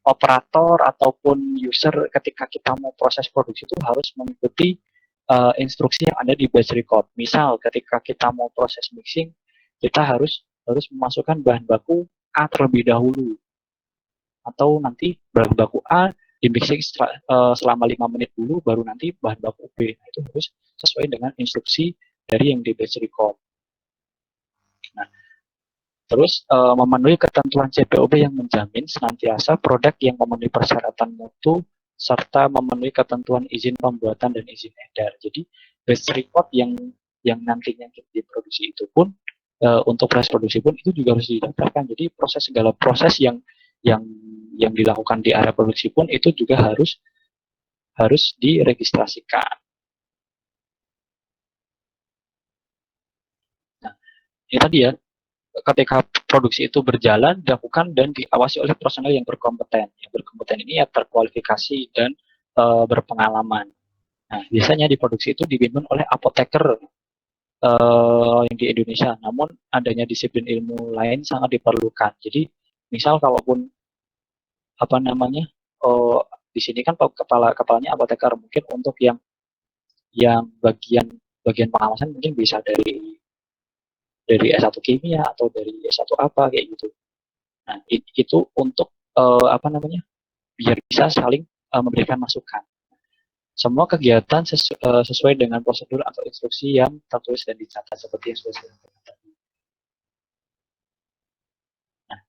operator ataupun user ketika kita mau proses produksi itu harus mengikuti instruksi yang ada di batch record. Misal ketika kita mau proses mixing, kita harus memasukkan bahan baku A terlebih dahulu. Atau nanti bahan baku A di mixing selama 5 menit dulu, baru nanti bahan baku B. Nah, itu harus sesuai dengan instruksi dari yang di batch record. Nah, terus memenuhi ketentuan CPOB yang menjamin senantiasa produk yang memenuhi persyaratan mutu serta memenuhi ketentuan izin pembuatan dan izin edar. Jadi batch record yang nantinya diproduksi itu pun untuk proses produksi pun itu juga harus didaftarkan. Jadi segala proses yang dilakukan di area produksi pun itu juga harus diregistrasikan. Nah, ini tadi ya, ketika produksi itu berjalan, dilakukan dan diawasi oleh personel yang berkompeten. Yang berkompeten ini ya terkualifikasi dan berpengalaman. Nah, biasanya di produksi itu dipimpin oleh apoteker yang di Indonesia. Namun adanya disiplin ilmu lain sangat diperlukan. Jadi misal kalaupun di sini kan kepalanya apoteker, mungkin untuk yang bagian pengawasan mungkin bisa dari S1 kimia atau dari S1 apa kayak gitu. Nah, itu untuk biar bisa saling memberikan masukan. Semua kegiatan sesuai dengan prosedur atau instruksi yang tertulis dan dicatat seperti yang sudah saya sampaikan tadi. Nah,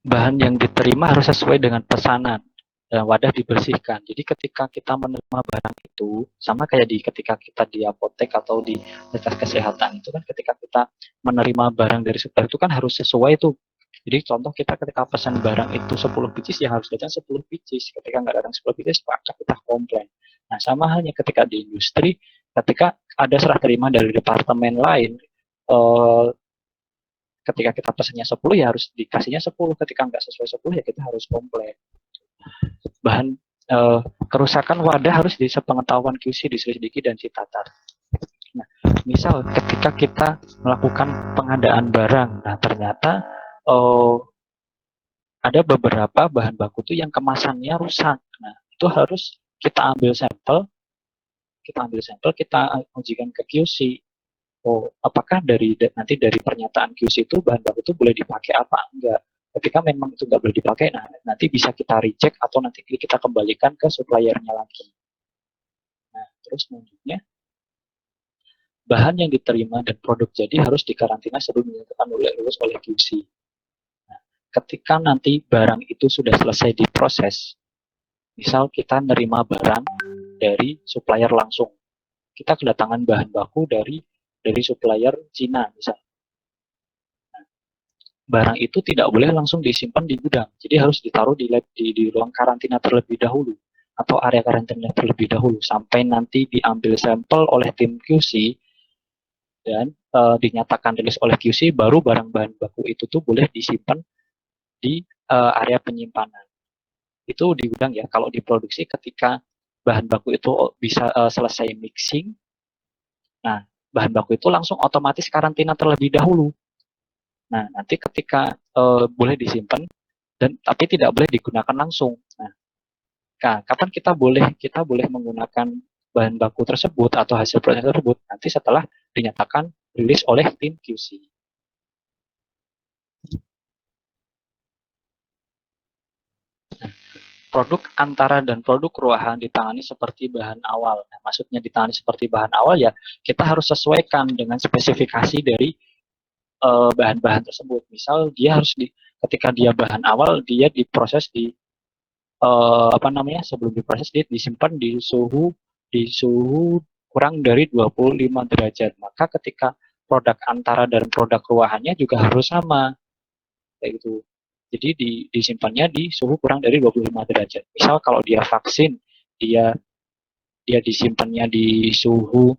bahan yang diterima harus sesuai dengan pesanan dan wadah dibersihkan. Jadi ketika kita menerima barang itu, sama kayak ketika kita di apotek atau di fasilitas kesehatan itu kan, ketika kita menerima barang dari supplier itu kan harus sesuai itu. Jadi contoh kita ketika pesan barang itu 10 pieces ya harus datang 10 pieces. Ketika nggak datang 10 pieces maka kita komplain. Nah, sama halnya ketika di industri, ketika ada serah terima dari departemen lain, ketika kita pesannya 10 ya harus dikasihnya 10. Ketika nggak sesuai 10 ya kita harus komplain. Bahan kerusakan wadah harus sepengetahuan QC, diselidiki dan ditatar. Nah, misal ketika kita melakukan pengadaan barang, nah ternyata ada beberapa bahan baku tuh yang kemasannya rusak. Nah, itu harus kita ambil sampel, kita ujikan ke QC. Apakah nanti dari pernyataan QC itu bahan baku itu boleh dipakai apa enggak? Ketika memang itu nggak boleh dipakai, nah nanti bisa kita reject atau nanti kita kembalikan ke suppliernya lagi. Nah, terus selanjutnya bahan yang diterima dan produk jadi harus dikarantina sebelum dinyatakan lulus oleh QC. Nah, ketika nanti barang itu sudah selesai diproses, misal kita nerima barang dari supplier langsung, kita kedatangan bahan baku dari supplier Cina misal. Nah, barang itu tidak boleh langsung disimpan di gudang, jadi harus ditaruh di ruang karantina terlebih dahulu atau area karantina terlebih dahulu sampai nanti diambil sampel oleh tim QC dan dinyatakan rilis oleh QC, baru barang-bahan baku itu tuh boleh disimpan di area penyimpanan. Itu di gudang ya. Kalau diproduksi ketika bahan baku itu bisa selesai mixing, nah bahan baku itu langsung otomatis karantina terlebih dahulu. Nah, nanti ketika boleh disimpan dan tapi tidak boleh digunakan langsung. Nah, kapan kita boleh menggunakan bahan baku tersebut atau hasil proses tersebut nanti setelah dinyatakan rilis oleh tim QC. Produk antara dan produk ruahan ditangani seperti bahan awal. Nah, maksudnya ditangani seperti bahan awal ya kita harus sesuaikan dengan spesifikasi dari bahan-bahan tersebut. Misal dia harus ketika dia bahan awal dia diproses sebelum diproses dia disimpan di suhu kurang dari 25 derajat. Maka ketika produk antara dan produk ruahannya juga harus sama. Kayak gitu. Jadi disimpannya di suhu kurang dari 25 derajat. Misal kalau dia vaksin, dia disimpannya di suhu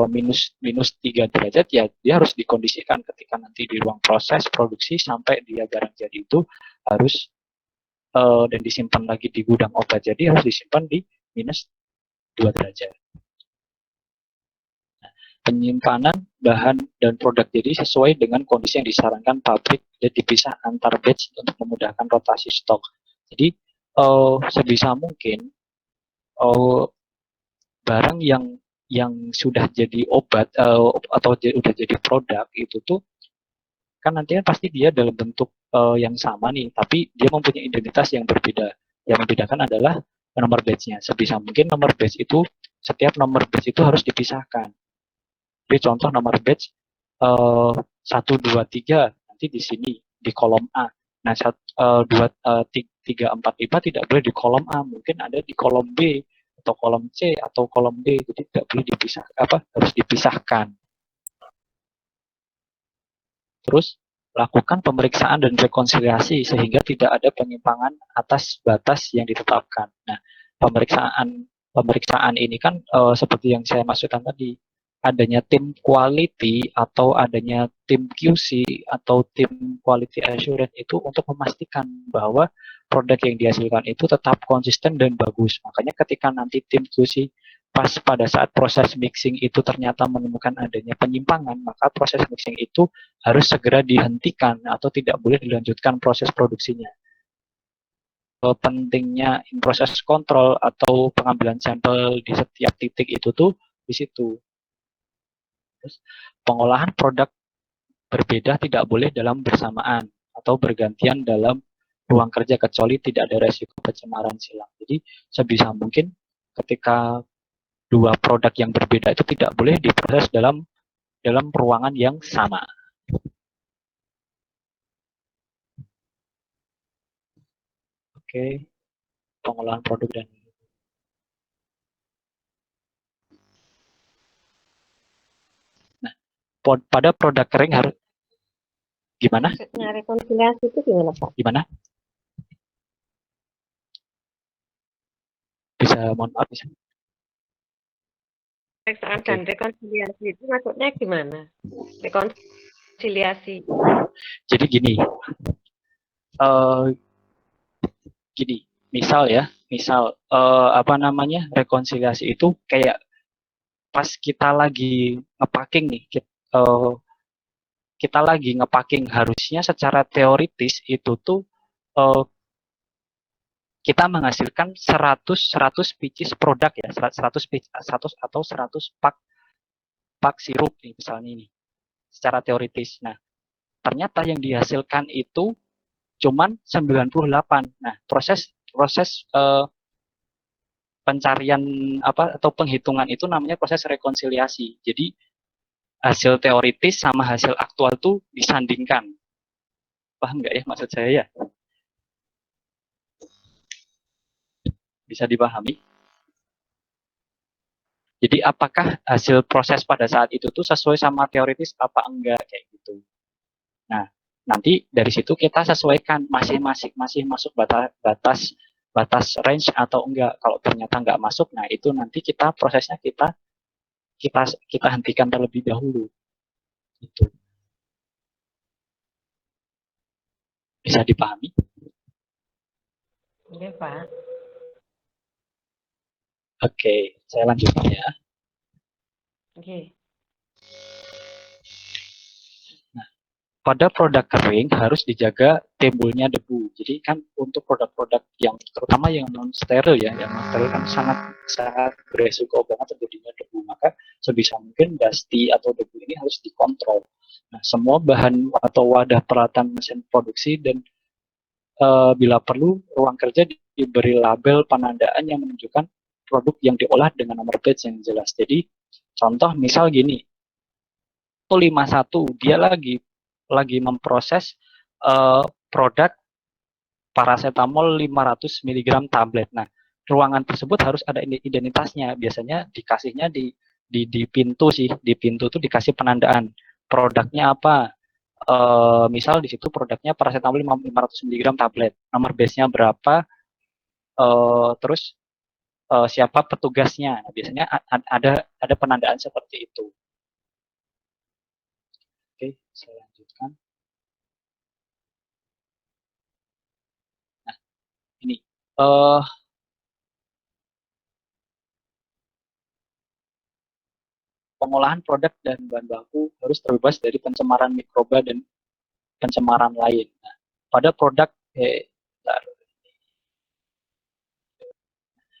minus 3 derajat, ya dia harus dikondisikan ketika nanti di ruang proses produksi sampai dia barang jadi itu harus dan disimpan lagi di gudang obat jadi harus disimpan di minus 2 derajat. Nah, penyimpanan bahan dan produk jadi sesuai dengan kondisi yang disarankan pabrik dan dipisah antar batch untuk memudahkan rotasi stok. Jadi sebisa mungkin barang yang sudah jadi obat atau sudah jadi produk itu tuh kan nantinya pasti dia dalam bentuk yang sama nih, tapi dia mempunyai identitas yang berbeda. Yang membedakan adalah nomor batch-nya. Sebisa mungkin nomor batch itu, setiap nomor batch itu harus dipisahkan. Jadi contoh nomor batch 1, 2, 3 nanti di sini di kolom A. Nah, 3, 4, 5 tidak boleh di kolom A, mungkin ada di kolom B atau kolom C atau kolom D, jadi tidak boleh harus dipisahkan. Terus lakukan pemeriksaan dan rekonsiliasi sehingga tidak ada penyimpangan atas batas yang ditetapkan. Nah, pemeriksaan ini kan seperti yang saya maksudkan tadi, adanya tim quality atau adanya tim QC atau tim quality assurance itu untuk memastikan bahwa produk yang dihasilkan itu tetap konsisten dan bagus. Makanya ketika nanti tim QC pada saat proses mixing itu ternyata menemukan adanya penyimpangan, maka proses mixing itu harus segera dihentikan atau tidak boleh dilanjutkan proses produksinya. Pentingnya proses kontrol atau pengambilan sampel di setiap titik itu tuh di situ. Terus, pengolahan produk berbeda tidak boleh dalam bersamaan atau bergantian dalam ruang kerja kecuali tidak ada resiko pencemaran silang. Jadi sebisa mungkin ketika dua produk yang berbeda itu tidak boleh diproses dalam ruangan yang sama. Oke, pengolahan produk dan pada produk kering harus gimana? Maksudnya rekonsiliasi itu gimana, Pak? Gimana? Bisa, mohon maaf bisa. Pemeriksaan dan rekonsiliasi itu maksudnya gimana? Rekonsiliasi. Jadi gini, misal rekonsiliasi itu kayak pas kita lagi nge-packing nih, kita lagi nge-packing, harusnya secara teoritis itu tuh kita menghasilkan 100 pieces produk ya, 100 atau 100 pak sirup nih misalnya ini, secara teoritis. Nah, ternyata yang dihasilkan itu cuman 98. Nah, proses pencarian atau penghitungan itu namanya proses rekonsiliasi. Jadi hasil teoritis sama hasil aktual tuh disandingkan. Paham nggak ya maksud saya ya? Bisa dipahami? Jadi apakah hasil proses pada saat itu tuh sesuai sama teoritis apa enggak kayak gitu. Nah, nanti dari situ kita sesuaikan masih masuk batas range atau enggak. Kalau ternyata enggak masuk, nah itu nanti prosesnya kita hentikan terlebih dahulu. Gitu. Bisa dipahami? Iya, Pak. Oke, saya lanjutkan ya. Oke. Nah, pada produk kering harus dijaga timbulnya debu. Jadi kan untuk produk-produk yang terutama yang non steril ya, yang non steril kan sangat beresiko banget terjadinya debu. Maka sebisa mungkin dusty atau debu ini harus dikontrol. Nah, semua bahan atau wadah peralatan mesin produksi dan bila perlu ruang kerja diberi label penandaan yang menunjukkan produk yang diolah dengan nomor batch yang jelas. Jadi contoh misal gini, 51 dia lagi memproses produk paracetamol 500 mg tablet. Nah, ruangan tersebut harus ada identitasnya. Biasanya dikasihnya di pintu sih, di pintu tuh dikasih penandaan produknya apa. Misal di situ produknya paracetamol 500 mg tablet, nomor base-nya berapa, terus siapa petugasnya. Nah, biasanya ada penandaan seperti itu. Oke, saya lanjutkan. Nah, ini pengolahan produk dan bahan baku harus terbebas dari pencemaran mikroba dan pencemaran lain. Nah, pada produk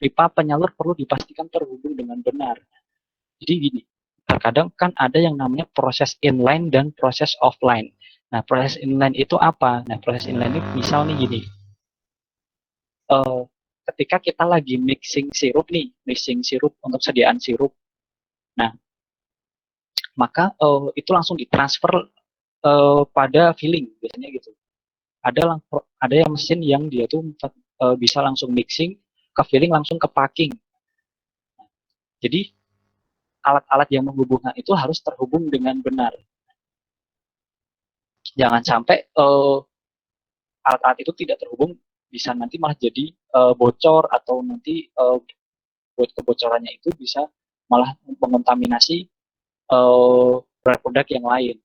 pipa penyalur perlu dipastikan terhubung dengan benar. Jadi gini, terkadang kan ada yang namanya proses inline dan proses offline. Nah, proses inline itu apa? Nah, proses inline itu misal nih gini, ketika kita lagi mixing sirup untuk sediaan sirup, nah, maka itu langsung ditransfer pada filling, biasanya gitu. ada yang mesin yang dia tuh bisa langsung mixing, ke filling, langsung ke packing. Jadi alat-alat yang menghubungkan itu harus terhubung dengan benar. Jangan sampai alat-alat itu tidak terhubung, bisa nanti malah jadi bocor, atau nanti buat kebocorannya itu bisa malah mengontaminasi produk yang lain.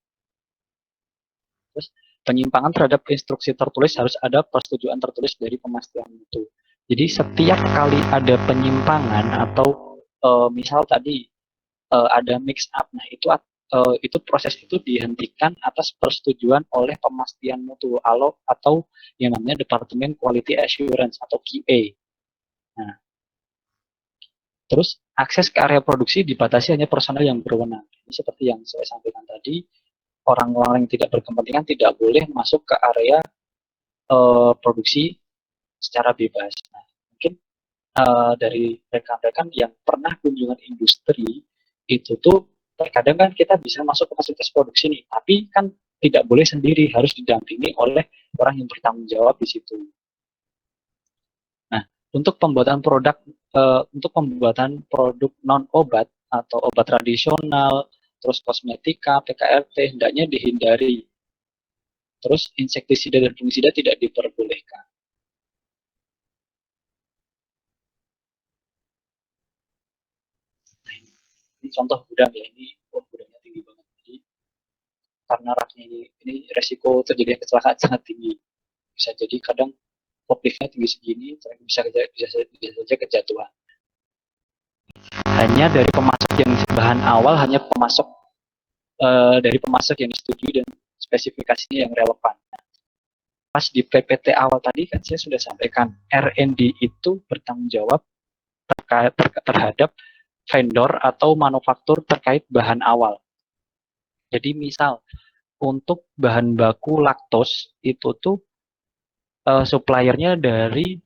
Terus penyimpangan terhadap instruksi tertulis harus ada persetujuan tertulis dari pemastian mutu. Jadi setiap kali ada penyimpangan atau misal tadi ada mix up, nah itu proses itu dihentikan atas persetujuan oleh pemastian mutu atau yang namanya Departemen Quality Assurance atau QA. Nah, terus akses ke area produksi dibatasi hanya personel yang berwenang. Ini seperti yang saya sampaikan tadi, orang-orang yang tidak berkepentingan tidak boleh masuk ke area produksi secara bebas. Nah, mungkin dari rekan-rekan yang pernah kunjungan industri itu tuh terkadang kan kita bisa masuk ke fasilitas produksi nih, tapi kan tidak boleh sendiri, harus didampingi oleh orang yang bertanggung jawab di situ. Nah, untuk pembuatan produk non obat atau obat tradisional, terus kosmetika, PKRT hendaknya dihindari. Terus insektisida dan fungisida tidak diperbolehkan. Ini contoh gudang ya, ini gudangnya tinggi banget. Jadi karena raknya ini resiko terjadi kecelakaan sangat tinggi. Bisa jadi kadang forkliftnya tinggi segini, bisa saja kejatuhan. Hanya dari pemasok yang bahan awal, hanya dari pemasok yang disetujui dan spesifikasinya yang relevan. Pas di PPT awal tadi kan saya sudah sampaikan, R&D itu bertanggung jawab terhadap vendor atau manufaktur terkait bahan awal. Jadi misal untuk bahan baku laktos itu tuh suppliernya dari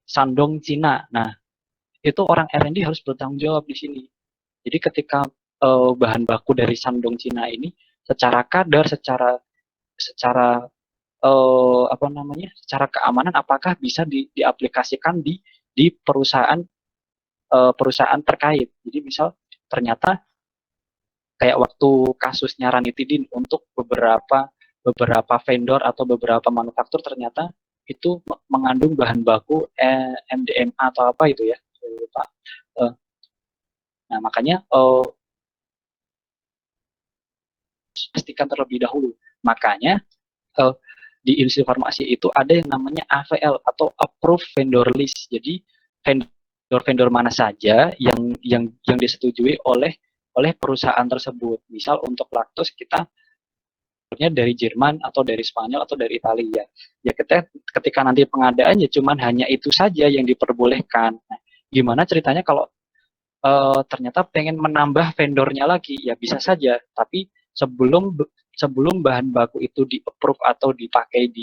Shandong Cina. Nah, itu orang R&D harus bertanggung jawab di sini. Jadi ketika bahan baku dari Shandong Cina ini secara kadar, secara secara keamanan apakah bisa diaplikasikan di perusahaan terkait. Jadi misal ternyata kayak waktu kasusnya ranitidin untuk beberapa vendor atau beberapa manufaktur ternyata itu mengandung bahan baku MDMA atau apa itu ya, saya lupa. Nah, makanya pastikan terlebih dahulu. Makanya di industri farmasi itu ada yang namanya AVL atau Approved Vendor List. Jadi vendor-vendor mana saja yang disetujui oleh perusahaan tersebut. Misal untuk laktos kita dari Jerman atau dari Spanyol atau dari Italia. Ya ketika nanti pengadaannya cuman hanya itu saja yang diperbolehkan. Nah, gimana ceritanya kalau ternyata pengen menambah vendornya lagi? Ya bisa saja, tapi sebelum bahan baku itu di-approve atau dipakai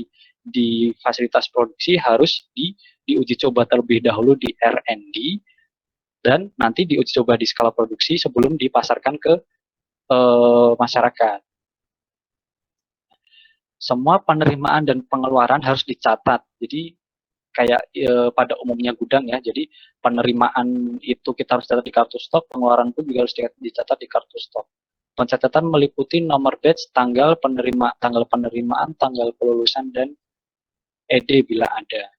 di fasilitas produksi harus diuji coba terlebih dahulu di R&D dan nanti diuji coba di skala produksi sebelum dipasarkan ke masyarakat. Semua penerimaan dan pengeluaran harus dicatat. Jadi kayak pada umumnya gudang ya. Jadi penerimaan itu kita harus catat di kartu stok, pengeluaran pun juga harus dicatat di kartu stok. Pencatatan meliputi nomor batch, tanggal penerimaan, tanggal kelulusan dan ED bila ada.